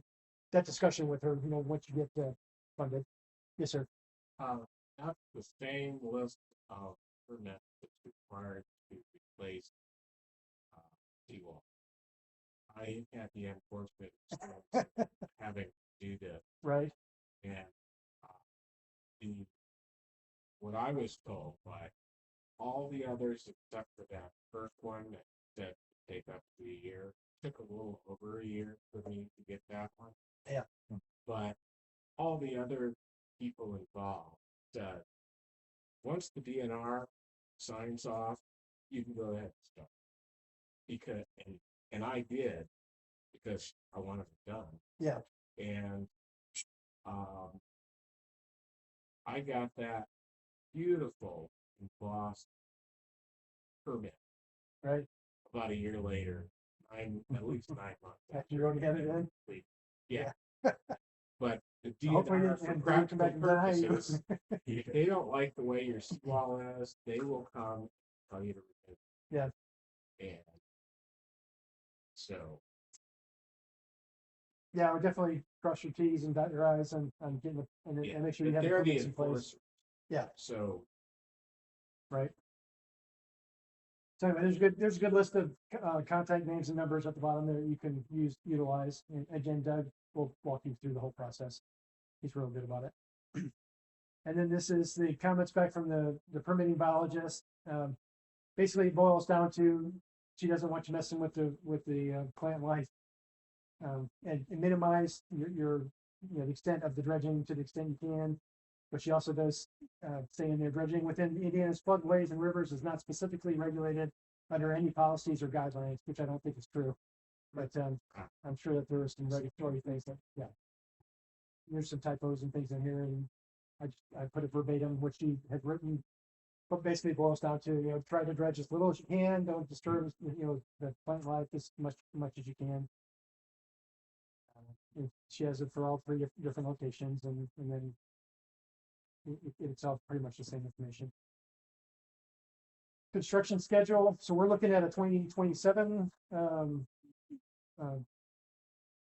that discussion with her, once you get funded. Yes, sir. Not the same list of permits that's required to replace seawall. I had the enforcement having to do this, Right. and what I was told by all the others except for that first one that said to take up to a year, took a little over a year for me to get that one. Yeah. But all the other people involved said, once the DNR signs off, you can go ahead and start. Because and I did, because I wanted it done. Yeah. And I got that beautiful embossed permit Right. about a year later, at least 9 months. After you already had it in? Yeah. But the Hopefully DNR, they for come practical back and deny you. purposes, if they don't like the way your seawall is, they will come and tell you to remove it. Yeah. And so, Yeah, I would definitely cross your T's and dot your I's and getting and make sure you have the they're the permits in place. enforcers. Yeah. So, Right. So anyway, there's a good list of contact names and numbers at the bottom there you can utilize. And again, Doug will walk you through the whole process. He's real good about it. And then this is the comments back from the permitting biologist. Basically, it boils down to she doesn't want you messing with the plant life, and minimize your the extent of the dredging to the extent you can. But she also does say in there, dredging within Indiana's floodways and rivers is not specifically regulated under any policies or guidelines, which I don't think is true. But I'm sure that there are some regulatory things that, yeah, there's some typos and things in here, and I put it verbatim, which she had written. But basically, it boils down to try to dredge as little as you can. Don't disturb the plant life as much as you can. She has it for all three different locations, and then it's all pretty much the same information. construction schedule, so we're looking at a 2027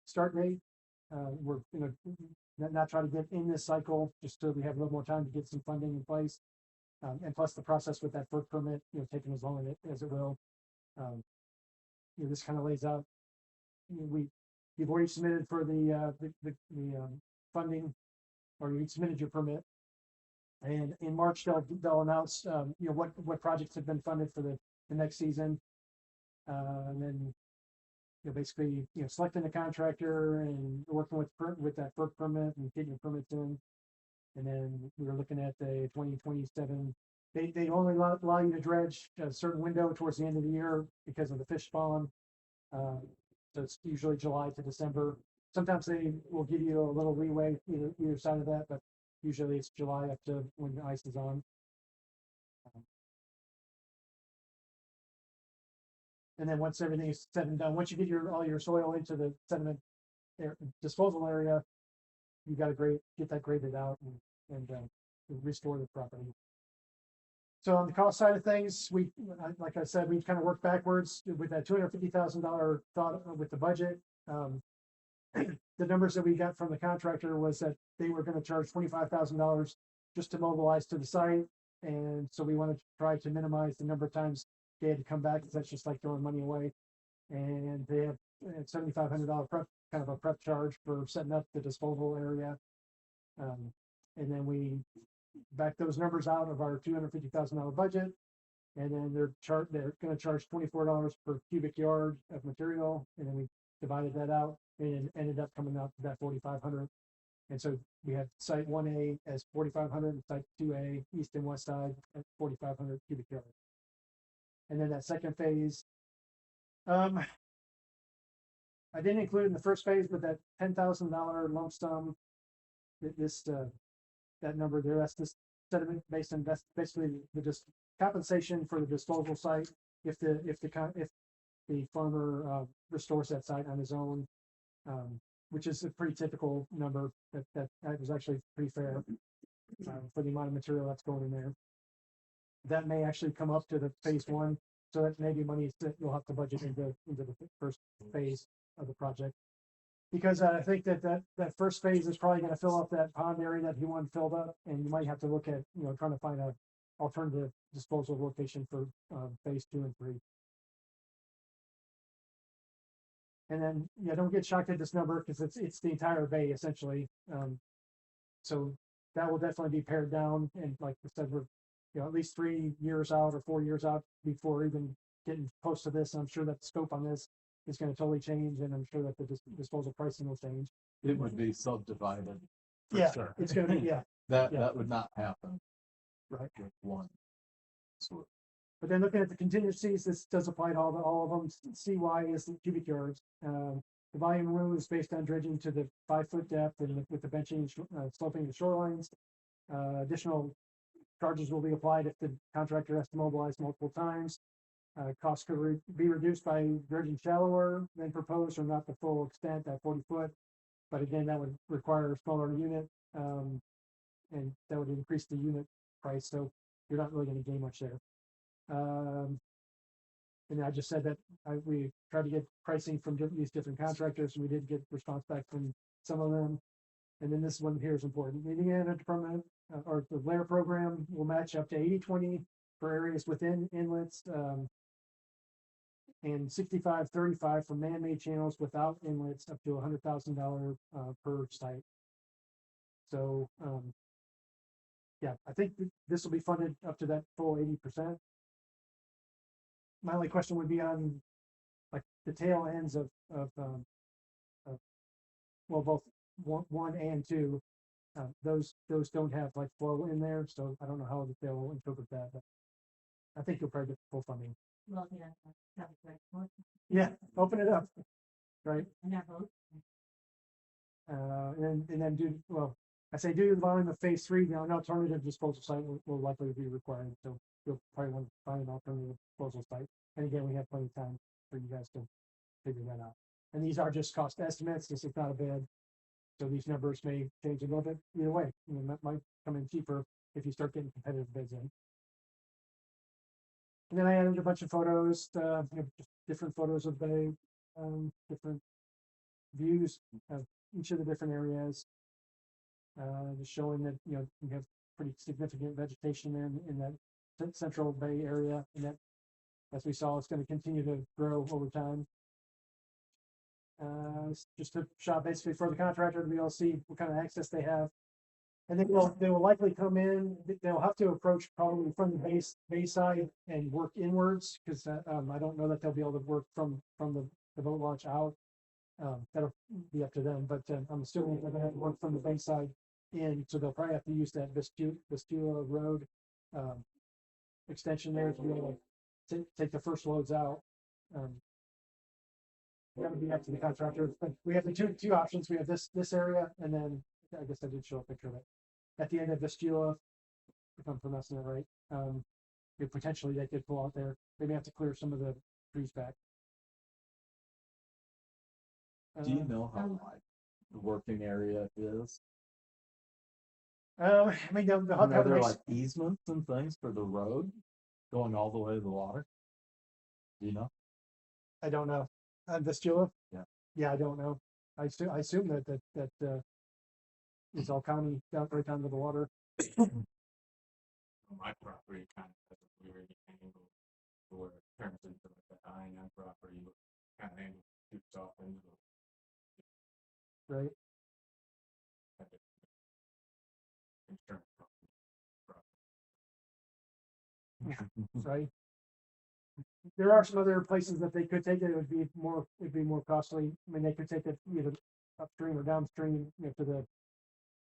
start date. We're gonna not try to get in this cycle, just so we have a little more time to get some funding in place. And plus the process with that FERC permit, taking as long as it will. This kind of lays out, you've already submitted for the funding, or you submitted your permit. And in March, they'll announce, what projects have been funded for the next season. And then, basically, selecting the contractor and working with that FERC permit and getting your permits in. And then we were looking at the 2027. They only allow you to dredge a certain window towards the end of the year because of the fish spawn. So it's usually July to December. Sometimes they will give you a little leeway either side of that, but usually it's July up to when the ice is on. And then once everything is said and done, once you get all your soil into the sediment disposal area, you got to get that graded out and restore the property. So on the cost side of things, like I said, we kind of worked backwards with that $250,000 thought with the budget. The numbers that we got from the contractor was that they were going to charge $25,000 just to mobilize to the site. And so we wanted to try to minimize the number of times they had to come back, because that's just like throwing money away. And they have $7,500 prep charge for setting up the disposal area. And then we back those numbers out of our $250,000 budget. And then they're going to charge $24 per cubic yard of material. And then we divided that out, and it ended up coming out to that 4,500. And so we had site 1A as 4,500, and site 2A, east and west side, at 4,500 cubic yards. And then that second phase, I didn't include it in the first phase, but that $10,000 lump sum, that number there, that's this sediment based on, that's basically the compensation for the disposal site if the farmer restores that site on his own, which is a pretty typical number. That was actually pretty fair for the amount of material that's going in there. That may actually come up to the phase one, so that may be money that you'll have to budget into the first phase of the project. Because I think that first phase is probably going to fill up that pond area that he wanted filled up, and you might have to look at trying to find a alternative disposal location for phase 2 and 3. And then don't get shocked at this number, because it's the entire bay essentially. So that will definitely be pared down, and like I said, we're at least 3 years out or 4 years out before even getting close to this. I'm sure that the scope on this is going to totally change, and I'm sure that the disposal pricing will change. It would be subdivided. For Yeah, sure. it's going to be, That would not happen. Right. With one. So, But then looking at the contingencies, this does apply to all of them. CY is the cubic yards. The volume rule is based on dredging to the 5-foot depth, and with the benching, sloping the shorelines. Additional charges will be applied if the contractor has to mobilize multiple times. Costs could be reduced by dredging shallower than proposed, or not the full extent at 40 foot. But again, that would require a smaller unit, and that would increase the unit price. So you're not really going to gain much there. And I just said that we tried to get pricing from these different contractors, and we did get response back from some of them. And then this one here is important. The Indiana Department or the LAIR program will match up to 80-20 for areas within inlets, and 65-35 for man-made channels without inlets, up to $100,000 per site. So I think this will be funded up to that full 80%. My only question would be on like the tail ends of both 1 and 2. Those don't have like flow in there, so I don't know how they'll interpret that, but I think you'll probably get full funding. Well, that'd be great. Yeah, open it up, right? And that vote. And then do the volume of phase 3. Now, an alternative disposal site will likely be required, so you'll probably want to find an alternative disposal site. And again, we have plenty of time for you guys to figure that out. And these are just cost estimates. This is not a bid, so these numbers may change a little bit either way. That might come in cheaper if you start getting competitive bids in. And then I added a bunch of photos, just different photos of the, different views of each of the different areas. Just showing that, we have pretty significant vegetation there in that central bay area, and that, as we saw, it's gonna continue to grow over time. It's just a shot basically for the contractor to be able to see what kind of access they have. And they will likely come in, they'll have to approach probably from the base side and work inwards, because I don't know that they'll be able to work from the boat launch out. That'll be up to them, but I'm assuming they're gonna have to work from the base side in, so they'll probably have to use that Vistula Road extension there to be able to take the first loads out. That would be up to the contractor, but we have the two options. We have this area, and then I guess I did show a picture of it at the end of Vistula, if I'm pronouncing it right. Potentially they could pull out there. They may have to clear some of the trees back. Do you know how wide the working area is? I mean, they'll Are have there a like easements and things for the road going all the way to the water? Do you know? I don't know. Vistula? Yeah. Yeah, I don't know. I assume that it's all county down right down to the water. My property kind of has a weird angle where it turns into like the I-9 property, kind of angle shoots off into the Right. insurance Right. There are some other places that they could take it. It'd be more costly. I mean, they could take it either upstream or downstream, to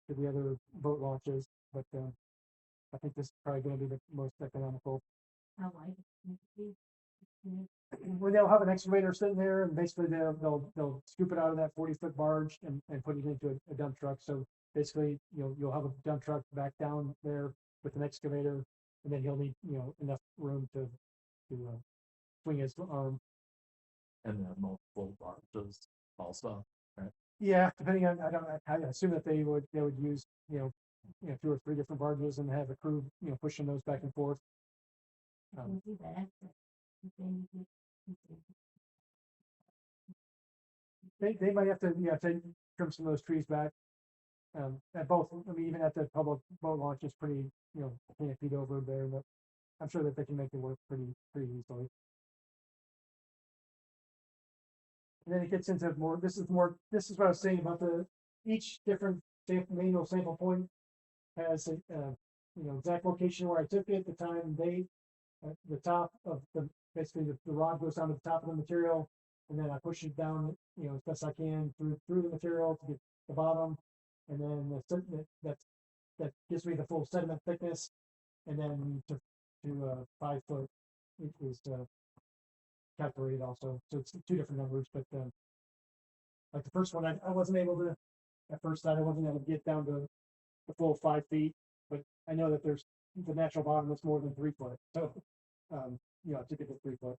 the other boat launches. But I think this is probably going to be the most economical. How wide it needs to be. Well, they'll have an excavator sitting there, and basically they'll scoop it out of that 40-foot barge and put it into a dump truck. So basically, you'll have a dump truck back down there with an excavator, and then he'll need enough room to swing his arm. And then multiple barges also, right? Yeah, depending on, I assume that they would use 2 or 3 different barges and have a crew pushing those back and forth. Can do that access. They might have to trim some of those trees back. At both, I mean, even at the public boat launch, it's pretty 10 feet over there, but I'm sure that they can make it work pretty easily. And then it gets into more. This is what I was saying about each different manual sample point has a exact location where I took it, the time and date, the top of basically the rod goes down to the top of the material, and then I push it down as best I can through the material to get the bottom, and then that gives me the full sediment thickness, and then to 5 foot is calculated also. So it's 2 different numbers, but like the first one, I wasn't able to, at first I wasn't able to get down to the full 5 feet, but I know that there's the natural bottom that's more than 3 foot. So, I took it to 3 foot.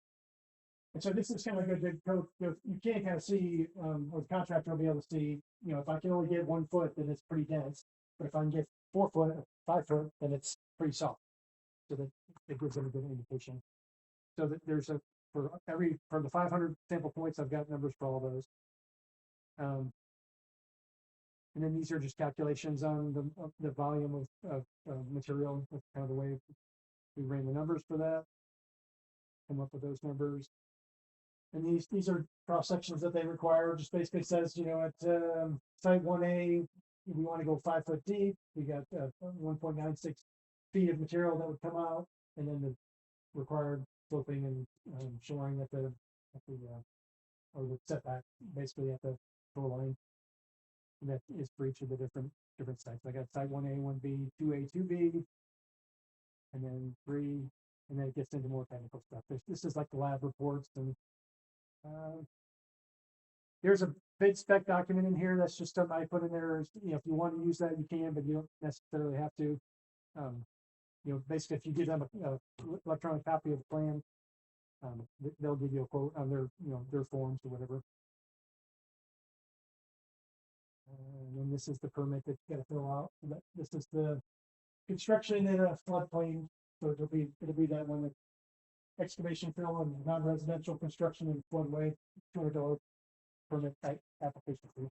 And so this is kind of a good code. You can kind of see, or the contractor will be able to see, if I can only get 1 foot, then it's pretty dense. But if I can get 4 foot, 5 foot, then it's pretty soft. So that it gives them a good indication. So that there's for the 500 sample points, I've got numbers for all those. And then these are just calculations on the volume of material, with kind of the way we ran the numbers for that. Come up with those numbers. And these are cross sections that they require. Just basically says, at site 1A, we want to go 5 foot deep. We got 1.96 feet of material that would come out, and then the required sloping and shoring at the setback, basically at the shoreline. And that is for each of the different sites. I got site 1A, 1B, 2A, 2B, and then 3, and then it gets into more technical stuff. This is like the lab reports, and there's a bid spec document in here. That's just something I put in there. If you want to use that, you can, but you don't necessarily have to. Basically, if you give them a electronic copy of the plan, they'll give you a quote on their forms or whatever. And then this is the permit that you got to fill out. This is the construction in a floodplain, so it'll be that one that excavation fill and non-residential construction in floodway, $200 permit type application fee.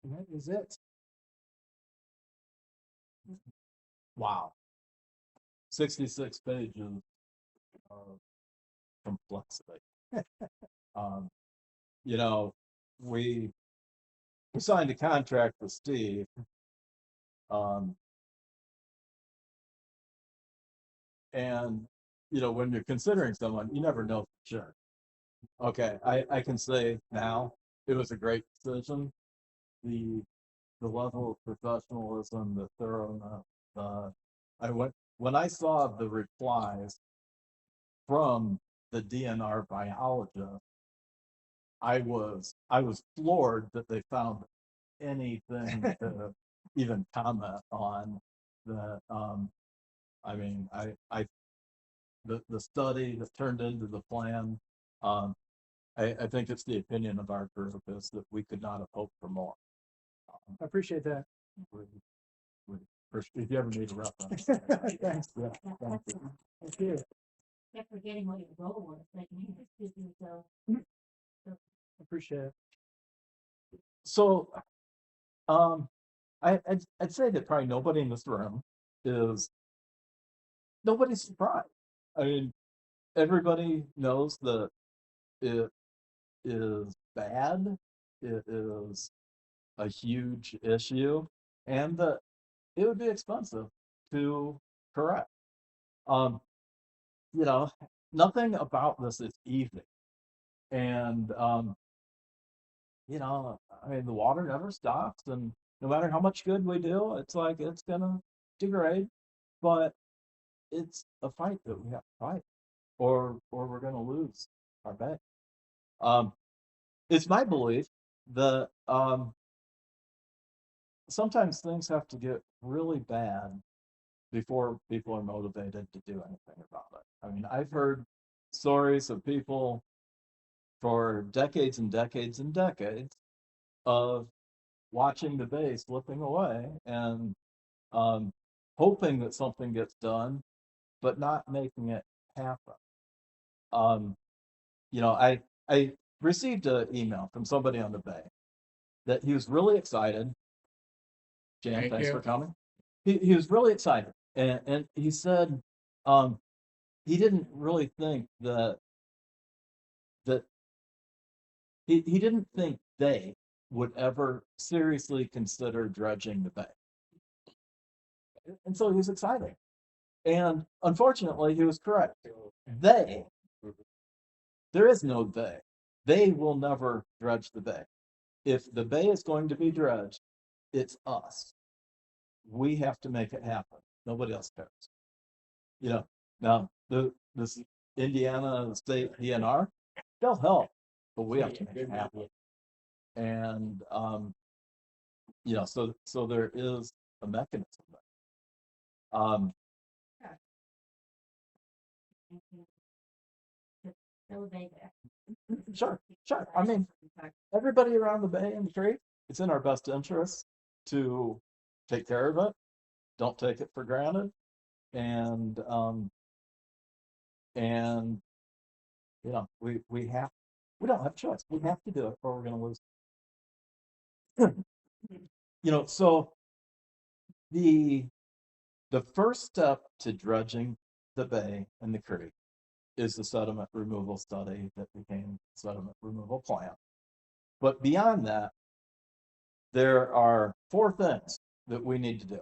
And that is it. Wow. 66 pages of complexity. Um, you know, we signed a contract with Steve. And, when you're considering someone, you never know for sure. Okay, I can say now, it was a great decision. The level of professionalism, the thoroughness, when I saw the replies from the DNR biologist, I was floored that they found anything to even comment on that. I mean, the study that turned into the plan, I think it's the opinion of our group is that we could not have hoped for more. I appreciate that. If you ever need a reference. Thanks. Yeah, thank you. Thank you. Kept forgetting what your role was, like, man, this is so. Appreciate it. So, I'd say that probably nobody in this room nobody's surprised. I mean, everybody knows that it is bad. It is a huge issue, and that it would be expensive to correct. Um, Nothing about this is easy, and I mean, the water never stops, and no matter how much good we do, it's like it's gonna degrade. But it's a fight that we have to fight, or we're gonna lose our bet. It's my belief that sometimes things have to get really bad before people are motivated to do anything about it. I mean, I've heard stories of people for decades and decades and decades of watching the bay slipping away and hoping that something gets done, but not making it happen. I received an email from somebody on the bay that he was really excited. Jan, Thank thanks you. for coming. He was really excited, and he said he didn't really think that he didn't think they would ever seriously consider dredging the bay. And so he was excited. And unfortunately, he was correct. There is no they. They will never dredge the bay. If the bay is going to be dredged, it's us. We have to make it happen. Nobody else cares. Now this Indiana State DNR, they'll help, but we have to make it happen. And so there is a mechanism there. Sure. I mean, everybody around the bay and the creek, it's in our best interest to take care of it. Don't take it for granted. And we don't have a choice. We have to do it or we're gonna lose. So the first step to dredging the bay and the creek is the sediment removal study that became sediment removal plan. But beyond that, there are 4 things that we need to do.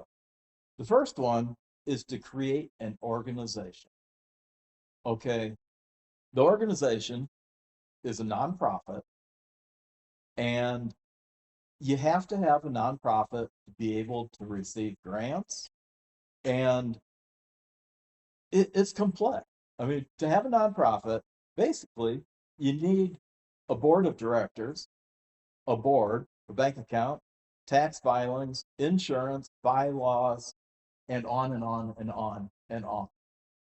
The first one is to create an organization. Okay, the organization is a nonprofit, and you have to have a nonprofit to be able to receive grants, and it's complex. I mean, to have a nonprofit, basically, you need a board of directors, a board, a bank account, tax filings, insurance, bylaws, and on and on and on and on.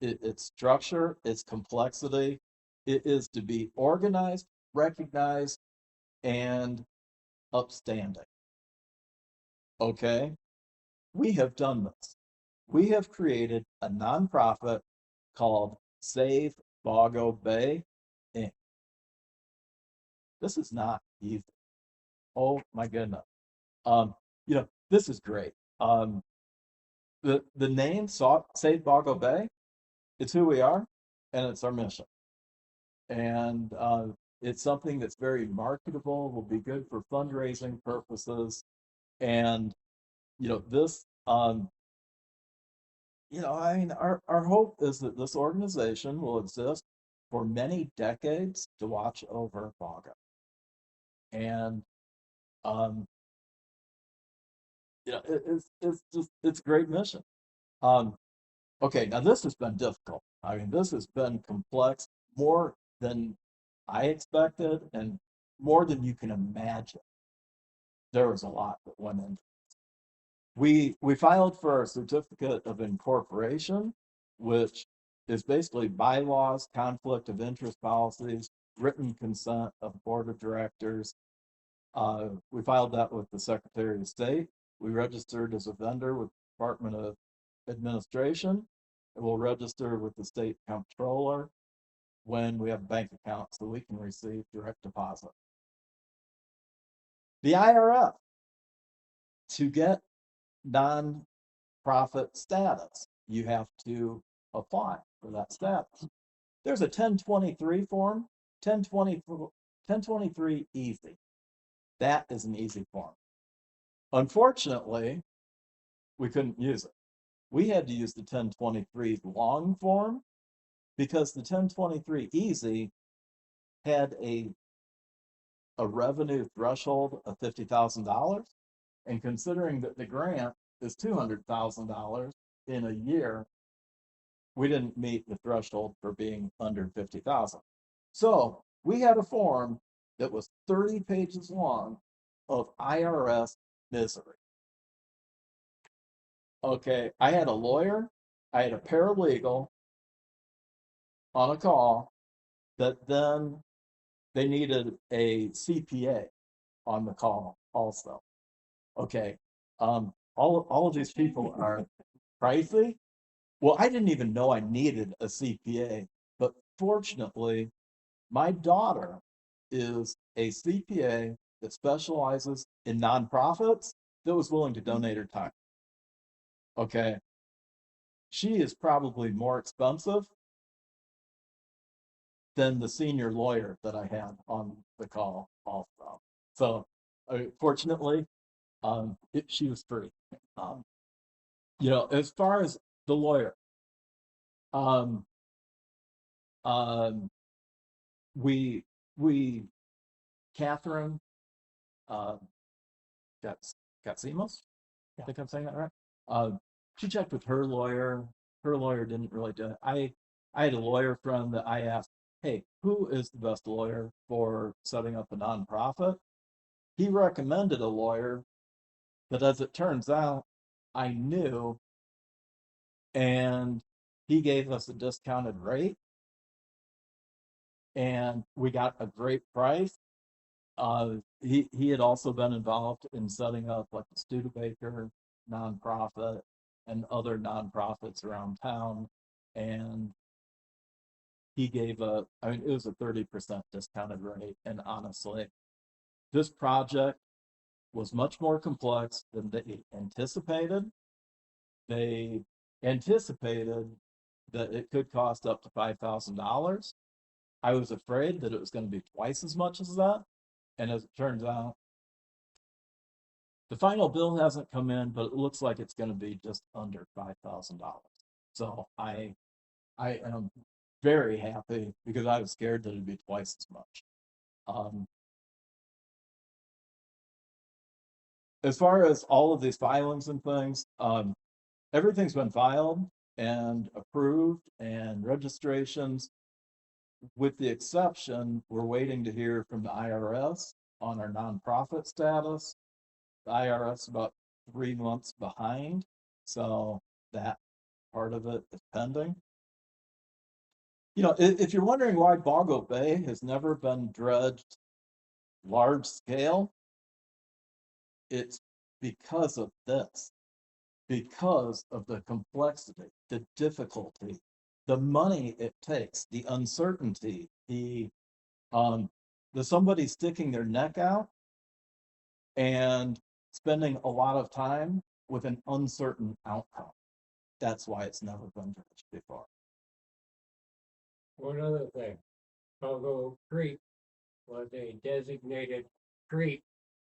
It's structure, it's complexity. It is to be organized, recognized, and upstanding. Okay? We have done this. We have created a nonprofit called Save Baugo Bay Inc. This is not easy. Oh my goodness. This is great. The name Save Baugo Bay, it's who we are and it's our mission. And it's something that's very marketable, will be good for fundraising purposes. And this I mean, our hope is that this organization will exist for many decades to watch over Baugo. And it's a great mission. Okay, now this has been difficult. I mean, this has been complex, more than I expected, and more than you can imagine. There was a lot that went into it. We filed for our certificate of incorporation, which is basically bylaws, conflict of interest policies, written consent of board of directors. We filed that with the Secretary of State. We registered as a vendor with the Department of Administration. And we'll register with the state comptroller when we have a bank account so we can receive direct deposit. The IRS, to get nonprofit status, you have to apply for that status. There's a 1023 form, 1023 easy. That is an easy form. Unfortunately, we couldn't use it. We had to use the 1023 long form because the 1023 easy had a revenue threshold of $50,000. And considering that the grant is $200,000 in a year, we didn't meet the threshold for being under 50,000. So we had a form that was 30 pages long of IRS misery. Okay, I had a lawyer, I had a paralegal on a call that then they needed a CPA on the call also. Okay, all of these people are pricey. Well, I didn't even know I needed a CPA, but fortunately, my daughter is a CPA that specializes in nonprofits that was willing to donate her time. Okay. She is probably more expensive than the senior lawyer that I had on the call also. So fortunately, she was free. As far as the lawyer, we Catherine Gatsimas, I think I'm saying that right. She checked with her lawyer. Her lawyer didn't really do it. I had a lawyer friend that I asked, hey, who is the best lawyer for setting up a nonprofit? He recommended a lawyer that, as it turns out, I knew, and he gave us a discounted rate, and we got a great price. He had also been involved in setting up like the Studebaker nonprofit and other nonprofits around town, and he gave it was a 30% discounted rate. And honestly, this project was much more complex than they anticipated. They anticipated that it could cost up to $5,000. I was afraid that it was going to be twice as much as that. And as it turns out, the final bill hasn't come in, but it looks like it's going to be just under $5,000. So I am very happy because I was scared that it'd be twice as much. As far as all of these filings and things, everything's been filed and approved and registrations, with the exception, we're waiting to hear from the IRS on our nonprofit status. The IRS about 3 months behind, so that part of it is pending. If you're wondering why Baugo Bay has never been dredged large scale, it's because of this, because of the complexity, the difficulty, the money it takes, the uncertainty, the somebody sticking their neck out and spending a lot of time with an uncertain outcome. That's why it's never been dredged before. One other thing, Baugo Creek was a designated creek,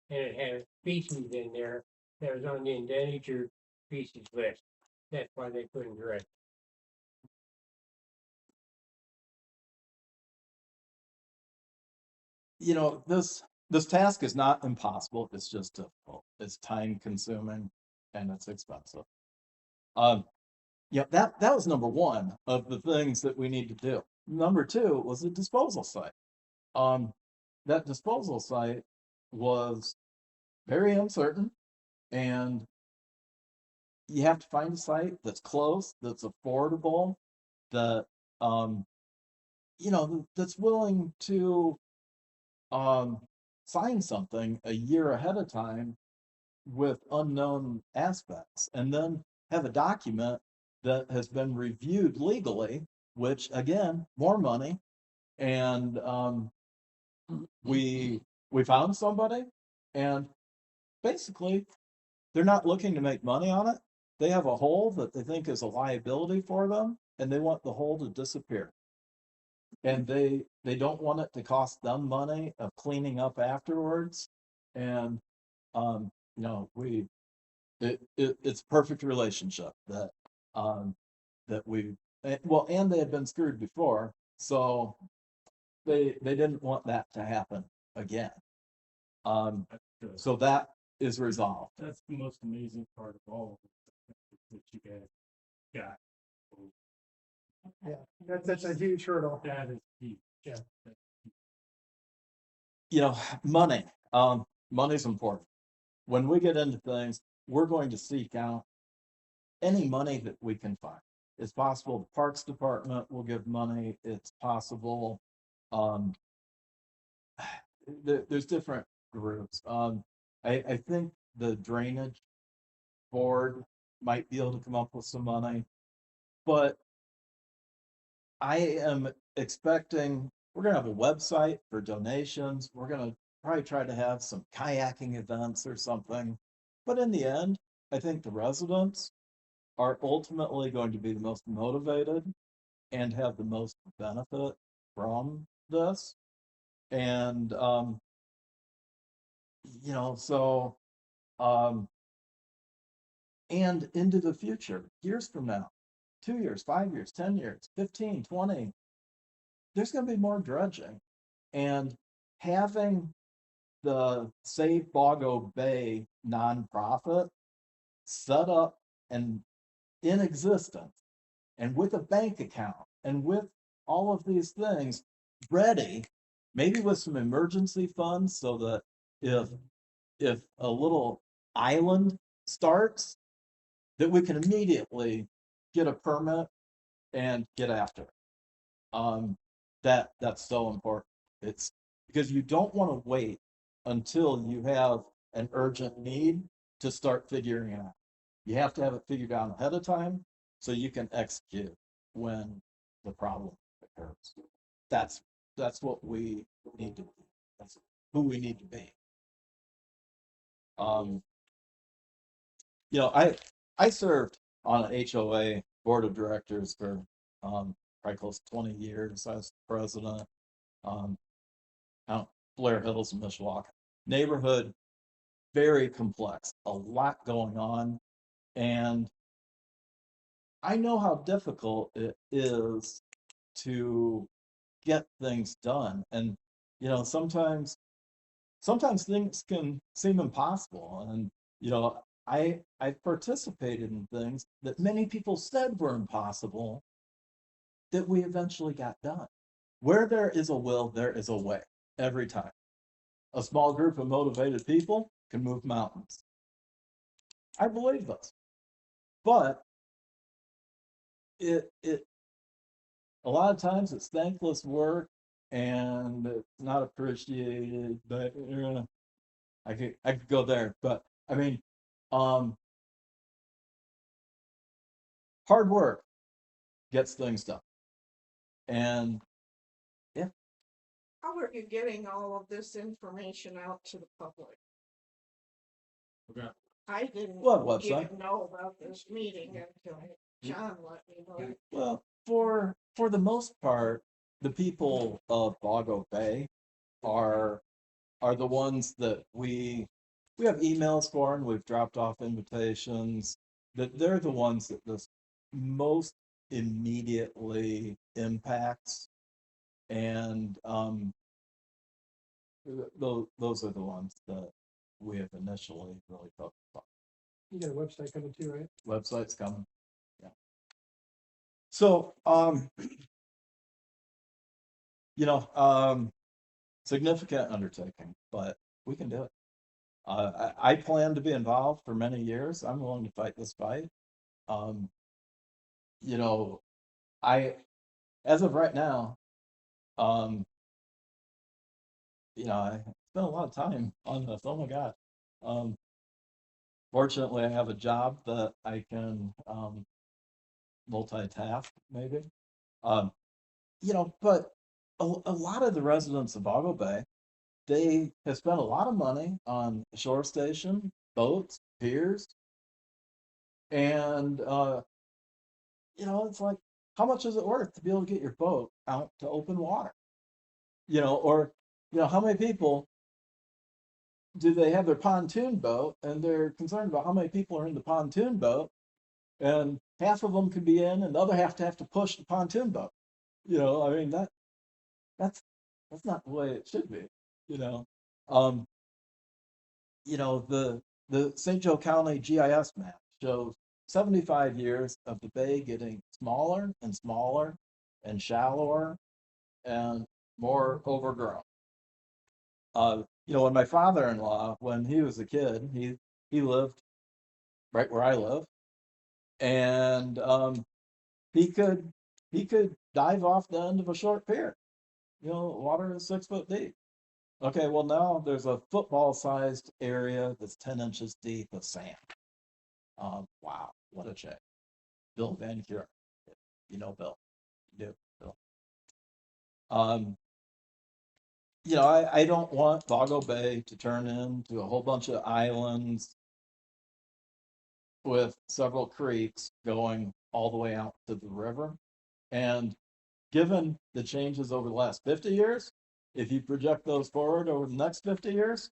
and it had a species in there that was on the endangered species list. That's why they couldn't dredge. You know, this task is not impossible. It's just difficult. It's time consuming and it's expensive. Yeah, that was number one of the things that we need to do. Number two was a disposal site. That disposal site was very uncertain, and you have to find a site that's close, that's affordable, that that's willing to sign something a year ahead of time with unknown aspects, and then have a document that has been reviewed legally, which again, more money. And we found somebody, and basically they're not looking to make money on it. They have a hole that they think is a liability for them, and they want the hole to disappear. And they don't want it to cost them money of cleaning up afterwards. And it's a perfect relationship that we and they had been screwed before, so they didn't want that to happen again. So that is resolved. That's the most amazing part of all of it, that you guys got. Yeah, that's a huge hurdle. That is huge. Yeah. Money. Money's important. When we get into things, we're going to seek out any money that we can find. It's possible the Parks Department will give money. It's possible there's different groups. I think the Drainage Board might be able to come up with some money, but I am expecting we're gonna have a website for donations. We're gonna probably try to have some kayaking events or something. But in the end, I think the residents are ultimately going to be the most motivated and have the most benefit from this. And and into the future, years from now, 2 years, 5 years, 10 years, 15, 20, there's going to be more dredging. And having the Save Baugo Bay nonprofit set up and in existence, and with a bank account, and with all of these things ready, maybe with some emergency funds, so that if a little island starts, that we can immediately get a permit and get after it. That's so important. It's because you don't want to wait until you have an urgent need to start figuring it out. You have to have it figured out ahead of time so you can execute when the problem occurs. That's what we need to be. That's who we need to be. I served on an HOA board of directors for probably close to 20 years. I was president. Out Blair Hills and Mishawaka neighborhood, very complex, a lot going on, and I know how difficult it is to get things done. And sometimes things can seem impossible. And I participated in things that many people said were impossible that we eventually got done. Where there is a will, there is a way, every time. A small group of motivated people can move mountains. I believe this. But it a lot of times it's thankless work and it's not appreciated. But I could go there. But I mean, hard work gets things done. And How are you getting all of this information out to the public? Okay. I didn't what website? even know about this meeting until John let me know. Well, for the most part, the people of Baugo Bay are the ones that we have emails for, and we've dropped off invitations. That they're the ones that this most immediately impacts, and those are the ones that we have initially really focused on. You got a website coming too, right? Website's coming. Yeah. So, significant undertaking, but we can do it. I plan to be involved for many years. I'm willing to fight this fight. Um, you know, I, as of right now, um, I spent a lot of time on this. Oh my God. Um, Fortunately, I have a job that I can multitask, maybe. Um, but a lot of the residents of Boggle Bay, they have spent a lot of money on a shore station, boats, piers, and it's like, how much is it worth to be able to get your boat out to open water? Or how many people do they have their pontoon boat, and they're concerned about how many people are in the pontoon boat, and half of them could be in, and the other half to have to push the pontoon boat. I mean that's not the way it should be. You know, um, the St. Joe County GIS map shows 75 years of the bay getting smaller and smaller and shallower and more overgrown. When my father-in-law, when he was a kid, he lived right where I live, and he could dive off the end of a short pier. Water is 6 foot deep. Okay, well now there's a football-sized area that's 10 inches deep of sand. Wow, what a change. Bill Van Kuren, Bill, you do, Bill. I don't want Boggo Bay to turn into a whole bunch of islands with several creeks going all the way out to the river. And given the changes over the last 50 years, if you project those forward over the next 50 years,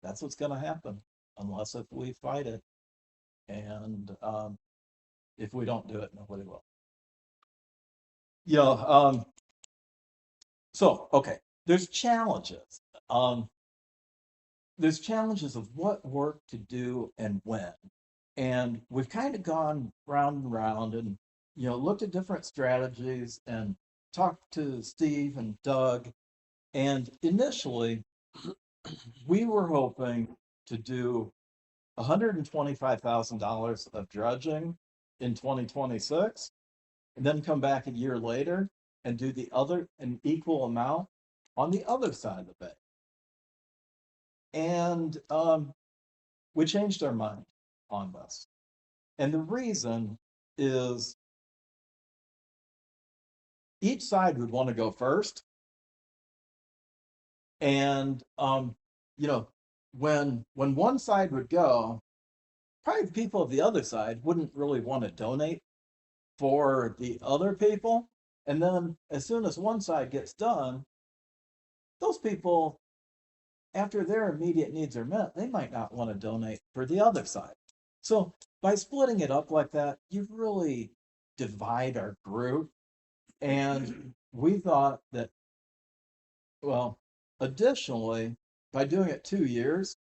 that's what's going to happen, unless if we fight it. And if we don't do it, nobody will. So, okay, there's challenges. There's challenges of what work to do and when. And we've kind of gone round and round and, looked at different strategies and talked to Steve and Doug. And initially, we were hoping to do $125,000 of dredging in 2026, and then come back a year later and do an equal amount on the other side of the bay. And we changed our mind on this. And the reason is each side would want to go first. And when one side would go, probably the people of the other side wouldn't really want to donate for the other people. And then as soon as one side gets done, those people, after their immediate needs are met, they might not want to donate for the other side. So by splitting it up like that, you really divide our group. And we thought that, well, additionally, by doing it 2 years,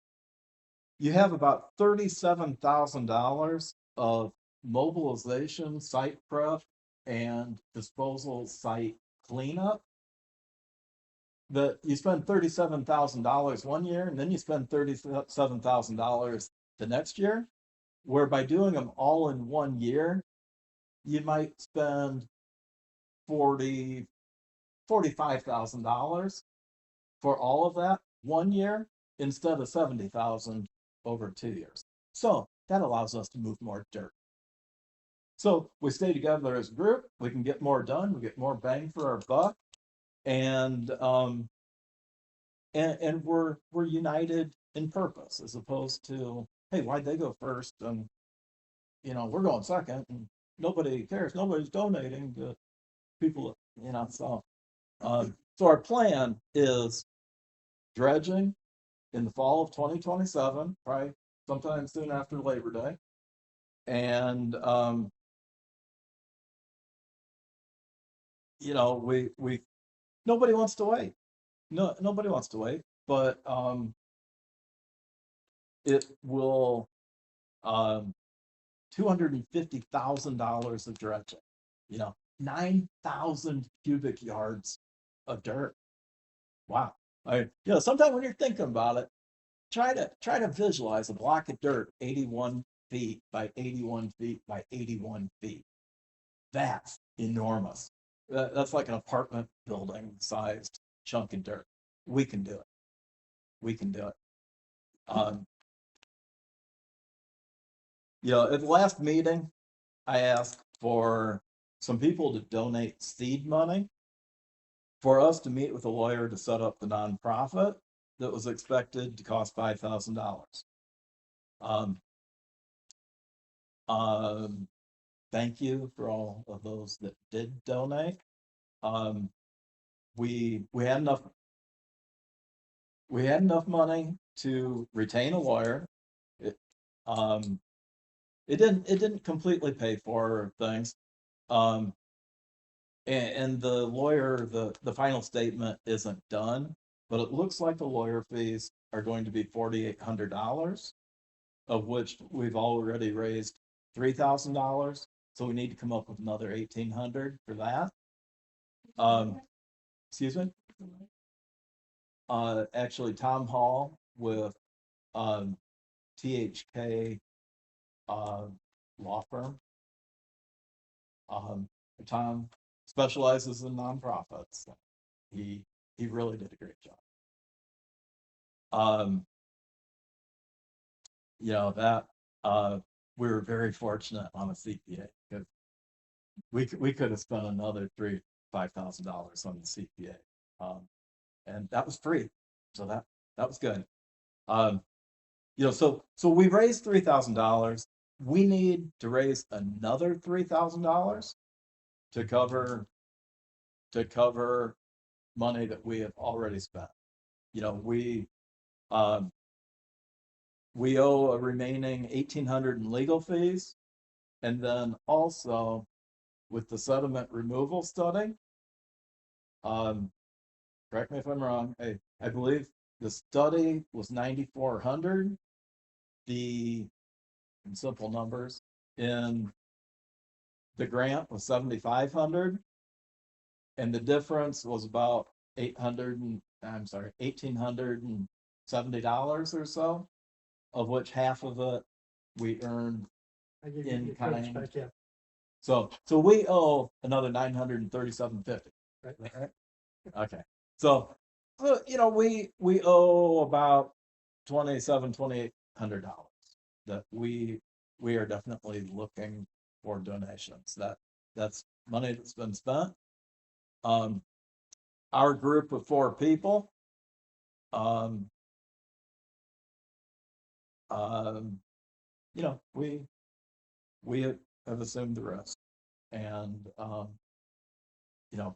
you have about $37,000 of mobilization, site prep, and disposal site cleanup. That you spend $37,000 one year, and then you spend $37,000 the next year, where by doing them all in 1 year, you might spend $45,000 for all of that 1 year instead of 70,000 over 2 years. So that allows us to move more dirt. So we stay together as a group, we can get more done, we get more bang for our buck. And we're united in purpose as opposed to, hey, why'd they go first? And we're going second and nobody cares. Nobody's donating to people, so our plan is dredging in the fall of 2027, probably sometime soon after Labor Day. And we nobody wants to wait. No, nobody wants to wait, but it will $250,000 of dredging, 9,000 cubic yards of dirt. Wow. Sometimes when you're thinking about it, try to visualize a block of dirt 81 feet by 81 feet by 81 feet. That's enormous. That's like an apartment building sized chunk of dirt. We can do it. We can do it. At the last meeting, I asked for some people to donate seed money for us to meet with a lawyer to set up the nonprofit that was expected to cost $5,000. Thank you for all of those that did donate. We had enough money to retain a lawyer. It didn't completely pay for things. And the lawyer, the final statement isn't done, but it looks like the lawyer fees are going to be $4,800, of which we've already raised $3,000. So we need to come up with another $1,800 for that. Excuse me? Actually, Tom Hall with THK law firm. Tom specializes in nonprofits. He really did a great job. That we were very fortunate on a CPA because we could have spent another $5,000 on the CPA, and that was free, so that was good. So we raised $3,000. We need to raise another $3,000 to cover money that we have already spent. We owe a remaining $1,800 in legal fees, and then also with the sediment removal study. Correct me if I'm wrong. I believe the study was $9,400. In simple numbers, in the grant was $7,500, and the difference was about $1,870 or so, of which half of it we earned in kind. Back, yeah. So we owe another $937.50. Right. Okay. So we owe about $2,800 that we are definitely looking for donations. That's money that's been spent. Our group of 4 people, we have assumed the risk, and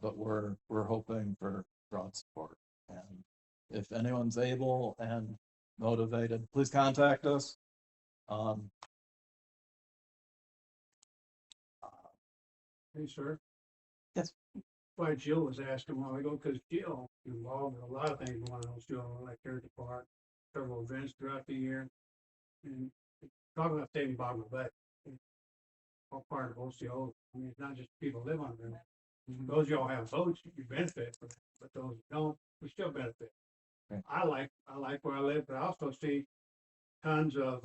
but we're hoping for broad support. And if anyone's able and motivated, please contact us. Hey, sir. Yes. Why Jill was asking a while ago, because Jill involved in a lot of things going on, still like Jersey Park, several events throughout the year. And talking about saving Baugo Bay, all part of OCO. I mean, it's not just people live on there. Those of y'all have boats, you benefit from that, but those who don't, we still benefit. Right. I like where I live, but I also see tons of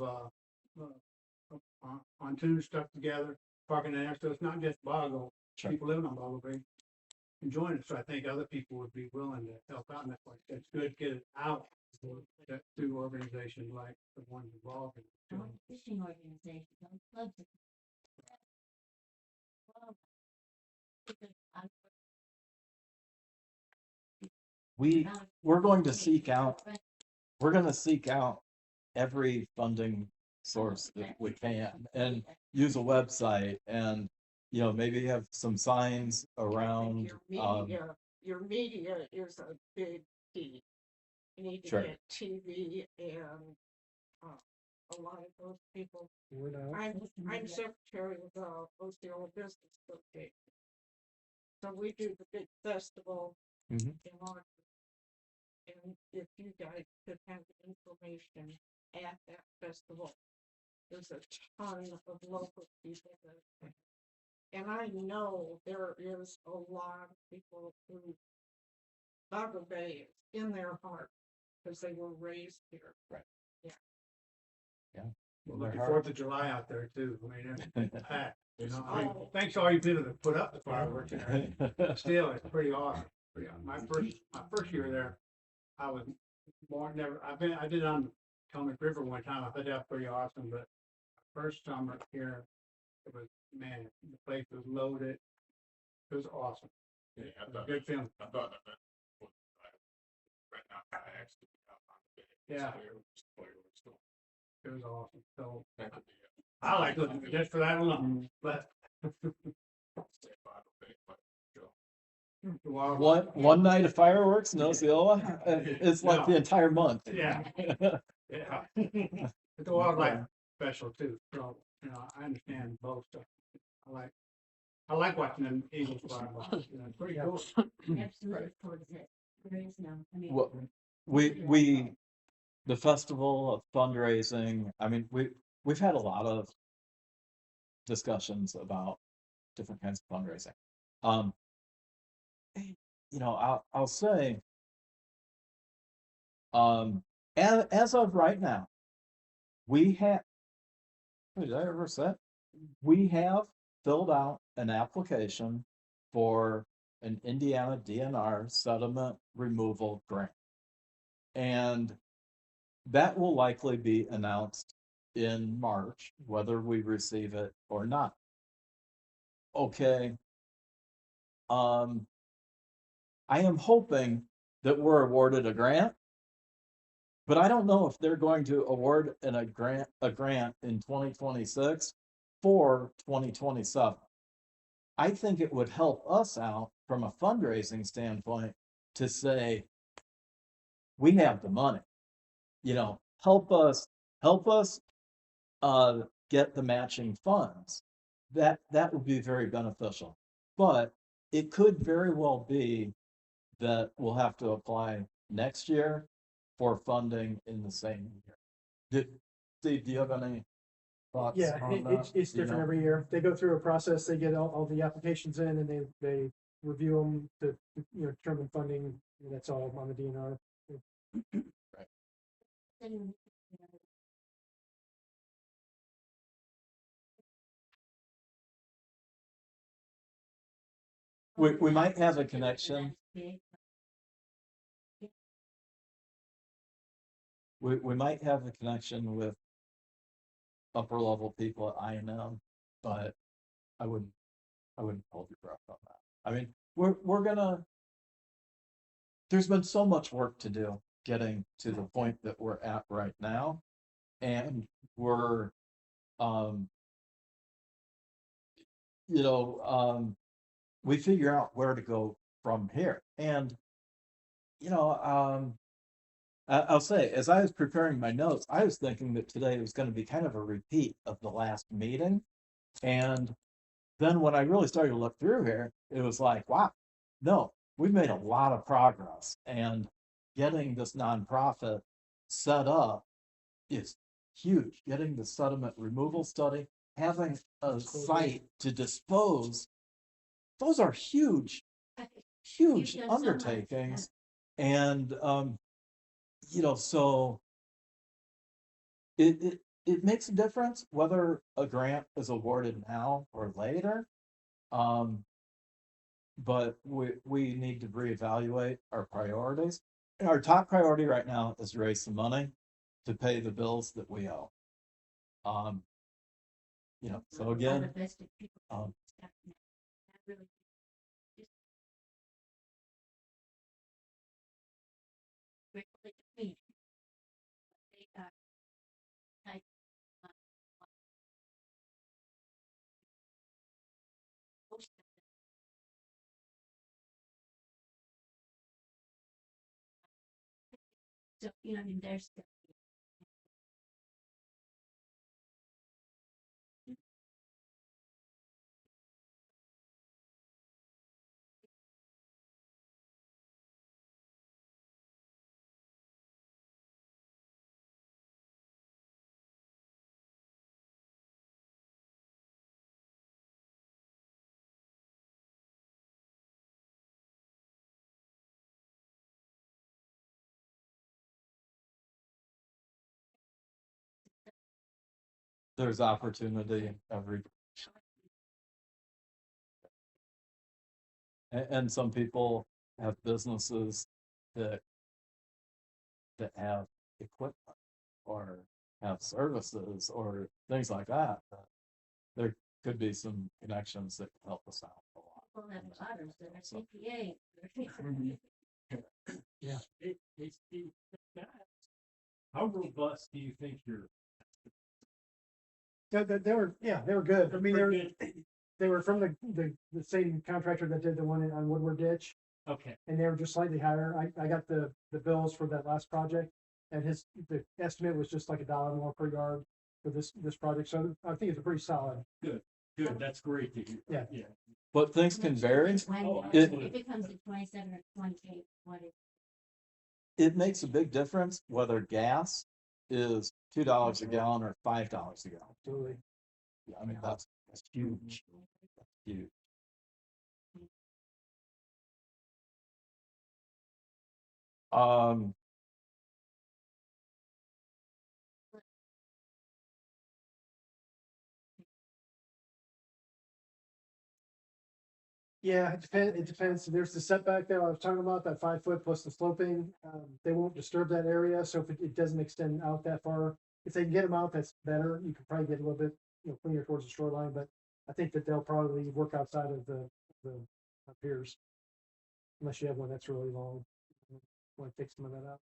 pontoons stuck together, parking there. So it's not just Baugo. Sure. People living on Baugo Bay enjoying it. So I think other people would be willing to help out in that way. It's good to get it out through organizations like the ones involved in it. Fishing organizations, those clubs we're going to seek out, we're gonna seek out every funding source that we can and use a website and, maybe have some signs around, Your media is a big key. You need to Sure. get TV and, a lot of those people. Word out. I'm secretary of the Osceola Business Association. So we do the big festival Mhm. in August. And if you guys could have information at that festival, there's a ton of local people that, and I know there is a lot of people who Baugo Bay is in their heart because they were raised here. Right. Yeah. Well, They're look, hard. 4th of July out there too. I mean, it's packed, I mean, thanks to all you people that put up the fireworks and everything. Still, it's pretty awesome. My first year there, I was I did it on Potomac River one time. I thought that was pretty awesome, but first summer here, it was, man, the place was loaded. It was awesome. Yeah, I It was a thought, good film. I thought that was right now, I actually out on the day. Yeah. So It was awesome. So that could be I like looking just for that alone, but say Baugo Bay, but sure. the wild. One night of fireworks in Osceola, it's like the No. entire month. Yeah. Yeah. It's a wildlife special too, so, I understand both stuff. I like watching them eagles fly by, it's pretty cool. Absolutely towards it. There is no, I mean. Well, we, the festival of fundraising, I mean, we've had a lot of discussions about different kinds of fundraising. I'll say, as of right now, we have, did I ever say? We have filled out an application for an Indiana DNR sediment removal grant. And that will likely be announced in March, whether we receive it or not. Okay. I am hoping that we're awarded a grant, but I don't know if they're going to award a grant in 2026 for 2027. I think it would help us out from a fundraising standpoint to say, we have the money, help us get the matching funds. That would be very beneficial. But it could very well be that we'll have to apply next year for funding in the same year. Steve, do you have any thoughts Yeah, on that? it's different every year. They go through a process, they get all the applications in and they review them to, determine funding. And that's all on the DNR. We might have a connection. We might have a connection with upper level people at INM, but I wouldn't hold your breath on that. I mean, we're gonna, there's been so much work to do getting to the point that we're at right now. And we're, we figure out where to go from here. And, I'll say, as I was preparing my notes, I was thinking that today was going to be kind of a repeat of the last meeting. And then when I really started to look through here, it was like, wow, no, we've made a lot of progress. And getting this nonprofit set up is huge. Getting the sediment removal study, having a site to dispose, those are huge You've done so much, undertakings. And so it makes a difference whether a grant is awarded now or later. But we need to reevaluate our priorities. And our top priority right now is to raise some money to pay the bills that we owe. So again, Really type, uh, most of them. So, you know, I mean, there's still. There's opportunity in every, and some people have businesses that have equipment or have services or things like that. There could be some connections that can help us out a lot. People have others that are CPA. Yeah. How robust do you think your They were, yeah, they were good. I mean, they were from the same contractor that did the one on Woodward Ditch, okay? and they were just slightly higher. I got the bills for that last project, and the estimate was just like $1 more per yard for this project. So I think it's a pretty solid. Good. That's great to hear. Yeah. But things can vary. Oh, If absolutely. it comes to 27 or 28, what is? It makes a big difference whether gas is $2 a gallon or $5 a gallon. Absolutely. Yeah, I mean, that's huge. That's huge. Um, Yeah, it depends. There's the setback there I was talking about, that 5 foot plus the sloping. They won't disturb that area, so if it doesn't extend out that far, if they can get them out, that's better. You can probably get a little bit, cleaner towards the shoreline, but I think that they'll probably work outside of the piers. Unless you have one that's really long. Want to take some of that out.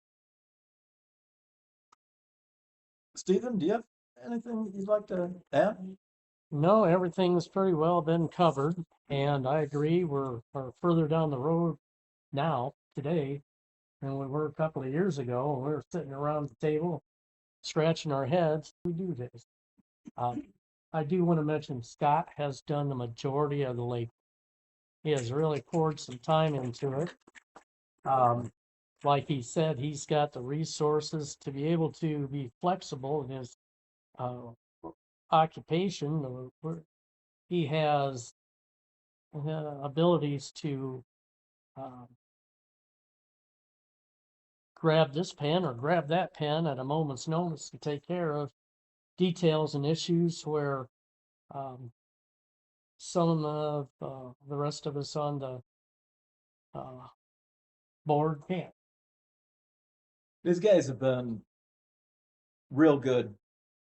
Stephen, do you have anything you'd like to add? No, everything's pretty well been covered, and I agree, we're further down the road now, today, than we were a couple of years ago, and we were sitting around the table, scratching our heads, we do this. I do want to mention Scott has done the majority of the lake. He has really poured some time into it. Like he said, he's got the resources to be able to be flexible in his occupation. He has abilities to grab this pen or grab that pen at a moment's notice to take care of details and issues where some of the rest of us on the board can't. These guys have been real good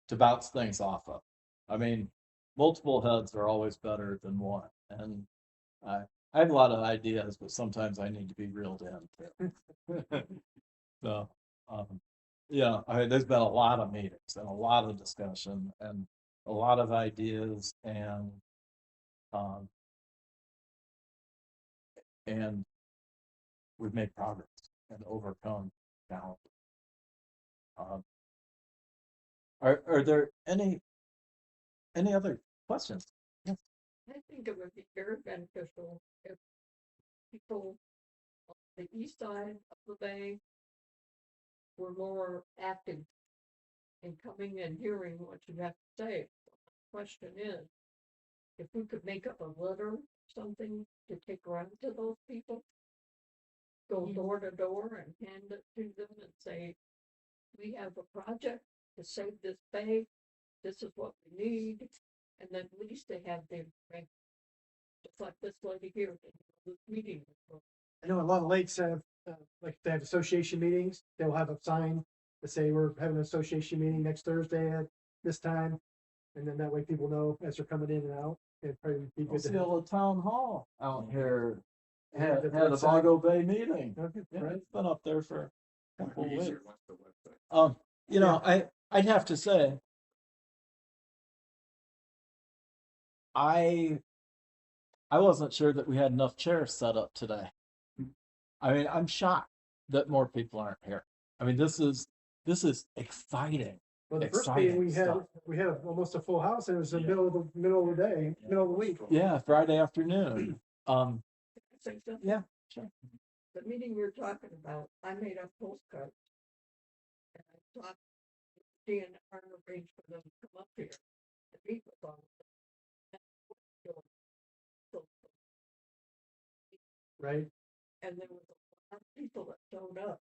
to bounce things off of. I mean, multiple heads are always better than one. And I have a lot of ideas, but sometimes I need to be reeled in too. So, yeah, there's been a lot of meetings and a lot of discussion and a lot of ideas and we've made progress and overcome challenges. Are there any other questions? Yes. I think it would be very beneficial if people on the east side of the bay were more active in coming and hearing what you have to say. The question is, if we could make up a letter, something to take around to those people, go door to door and hand it to them and say, we have a project to save this bay, this is what we need, and then at least they have their information. Just like this lady here, this meeting. I know a lot of lakes have, like they have association meetings. They'll have a sign that say we're having an association meeting next Thursday at this time. And then that way people know as they're coming in and out. It'd probably be good to The have. old town hall out here Yeah, had a that's Baugo Bay meeting. Okay, Yeah, right. it's been up there for a couple of weeks. Easier once the website. you know, I'd have to say, I wasn't sure that we had enough chairs set up today. I mean, I'm shocked that more people aren't here. I mean, this is exciting. Well, the first meeting Exciting stuff. we had almost a full house, and it was the Yeah. middle of the day, middle of the week. Yeah, Friday afternoon. Say something? Yeah, sure. The meeting we were talking about, I made up postcards. And I thought, Dan arranged for them to come up here and meet with all of them. Right? And there was a lot of people that showed up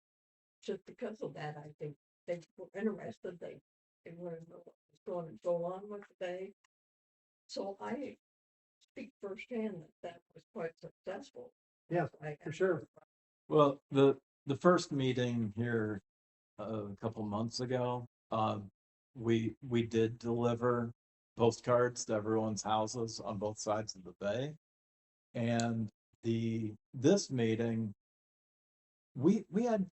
just because of that. I think they were interested. They wanted to know what was going to go on with the day. So I speak firsthand that was quite successful. Yeah, for sure. Well, the first meeting here a couple months ago, we did deliver postcards to everyone's houses on both sides of the bay. And this meeting, we had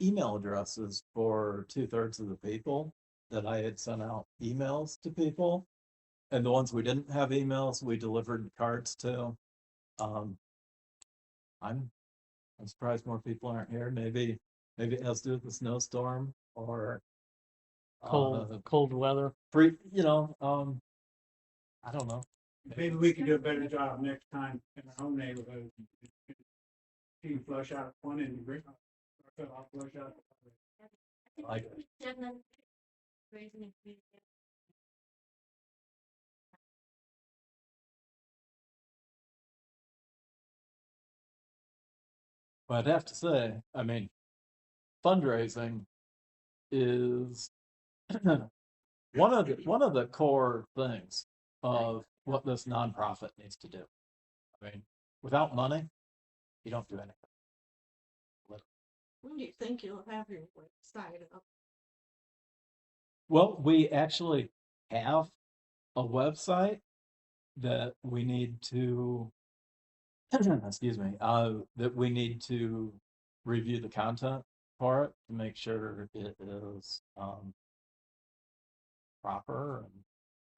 email addresses for 2/3 of the people that I had sent out emails to people. And the ones we didn't have emails, we delivered cards to. I'm surprised more people aren't here. Maybe it has to do with the snowstorm or Cold weather. you know, I don't know. Maybe we can do a better job next time in our own neighborhood. You flush out one and you bring, I'll flush out. Like it. Raising a But I'd have to say, I mean, fundraising is one of the core things of what this nonprofit needs to do. I mean, without money, you don't do anything. When do you think you'll have your website up? Well, we actually have a website that we need to, excuse me, that we need to review the content for it to make sure it is proper and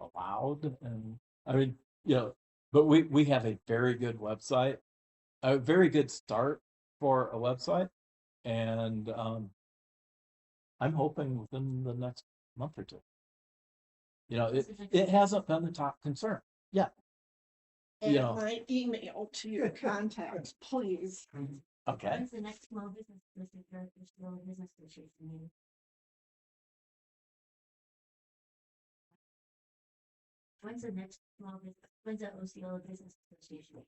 allowed. And I mean, you know, but we have a very good website, a very good start for a website. And I'm hoping within the next month or two. You know, it hasn't been the top concern yet. And You know, my email to your contacts, please. okay. When's the next small business association meeting? When's the next small business, when's the Osceola Business Association?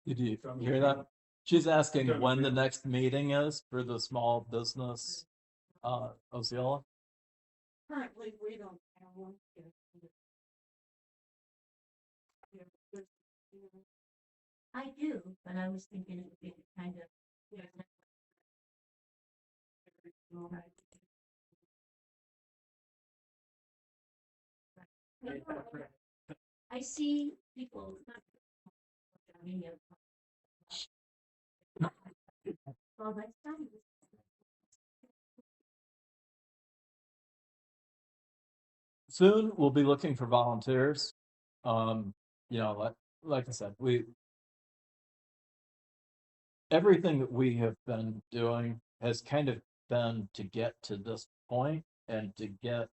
Did you hear that? She's asking when the next meeting is for the small business Osceola. Currently, we don't have one. I do, but I was thinking it would be the kind of. I see people. Well, that's fine. Soon we'll be looking for volunteers. You know, like I said, everything that we have been doing has kind of been to get to this point and to get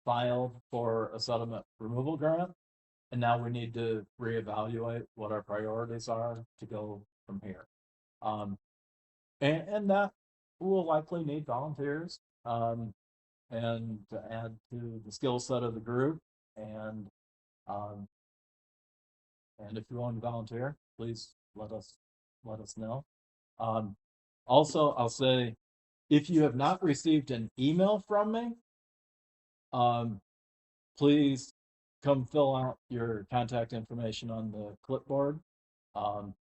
filed for a sediment removal grant. And now we need to reevaluate what our priorities are to go from here. And that will likely need volunteers, and to add to the skill set of the group. And if you want to volunteer, please let us know. Also, I'll say, if you have not received an email from me, please come fill out your contact information on the clipboard. And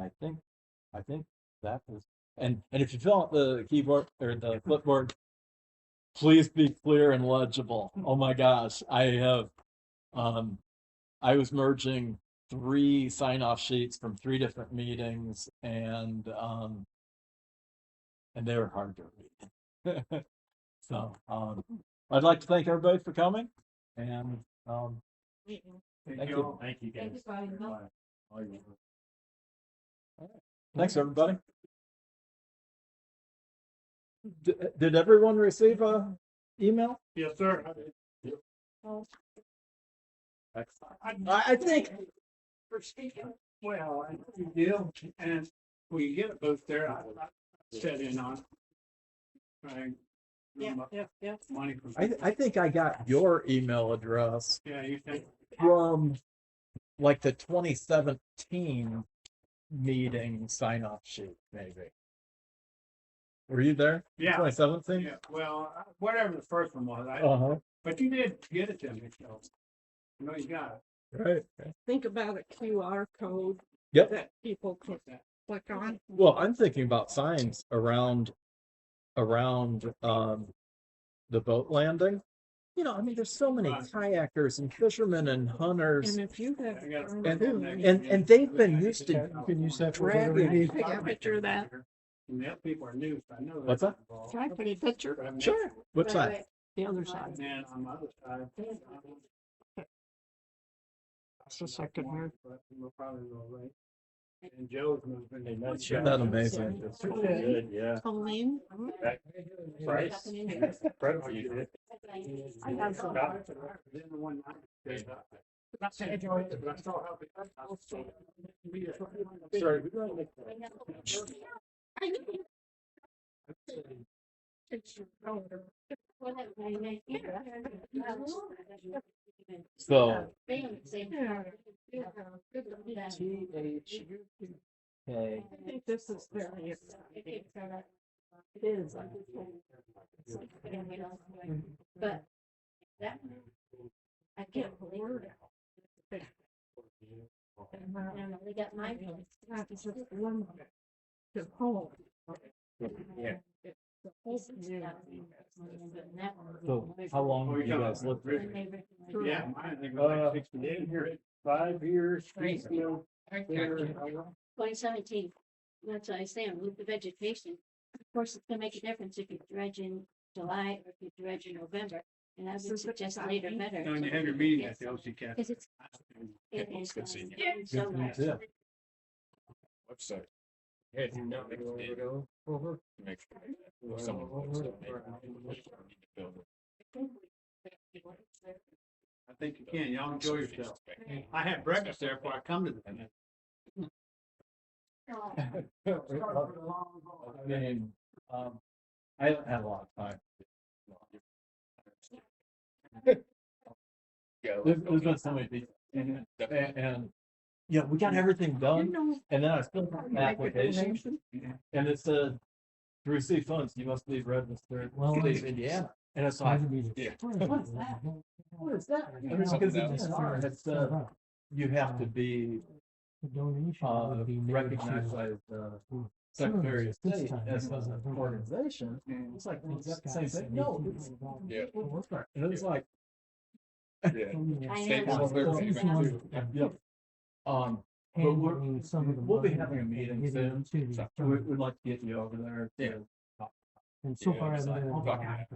I think that is, and if you fill out the keyboard or the clipboard, please be clear and legible. Oh my gosh, I was merging 3 sign-off sheets from 3 different meetings, and they were hard to read. So, I'd like to thank everybody for coming, and, thank you. Thank you, Thank you guys. for all your help. All your work. Thanks, everybody. Did everyone receive a email? Yes, sir. Excellent. I think, For speaking, well, you do, and we get a booth there, I set in on. Right. Yeah. Money from. I think I got your email address Yeah, you think, from like the 2017 meeting sign-off sheet, maybe. Were you there? Yeah. 2017? yeah, well, whatever the first one was, Uh-huh. but you did get it to me, so. You know, you got Right. Think about a QR code Yep. that people could it. click on. Well, I'm thinking about signs around the boat landing. You know, I mean, there's so many kayakers and fishermen and hunters, And if you have. I got time it. to, and they've been used to. You can use that for Brad, whatever you need. take a picture of that. And the other people are new, so I know. What's that? Can I take a picture? Sure. What side? Right, The other side. And then on the other side. Just a second here. But we'll probably go right. And Joe's moving. Isn't that amazing? Good, yeah. Colleen. Price? Fred, you did. I have some. Then the one night, there's that. Not saying enjoy it, but I saw how big that house was. Sorry. So I think this is very. It is. But that, I can't believe it. I don't know, they got my place. That's just one. The whole. Yeah. The whole community. So how long have you guys lived there? Yeah, mine, I think it was like 68 years. 5 years. 2017, that's what I say, with the vegetation. Of course, it's gonna make a difference if you dredge in July or if you dredge in November, and I would suggest later better. When you have your meeting at the OCCAT. Because it's. It is. Good seeing So much. Yeah. Website. Yeah, do not go over. Make sure someone puts it, maybe we need to build it. I think you can, y'all enjoy yourself. I had breakfast there before I come to the thing. I mean, I haven't had a lot of time. There's been so many people, and yeah, we got everything You done, know. and then I filled out an make a application, donation. and it said, to receive funds, you must be registered in the state of Indiana. And it's like, Yeah. what is that? What is that? I mean, because it said, you have to be The donation would be made recognized to- by the Secretary of This State time as it wasn't an organization. It's like, Well, is that the Scott same thing? said No. $18. Yeah. And it was like, I Staples, know. they're even too. yeah. But we're, Handling some of the we'll be money having a and meeting giving soon. it to the So town. we'd like to get you over there. Yeah. And so Yeah, far, I've it's like, been oh, God.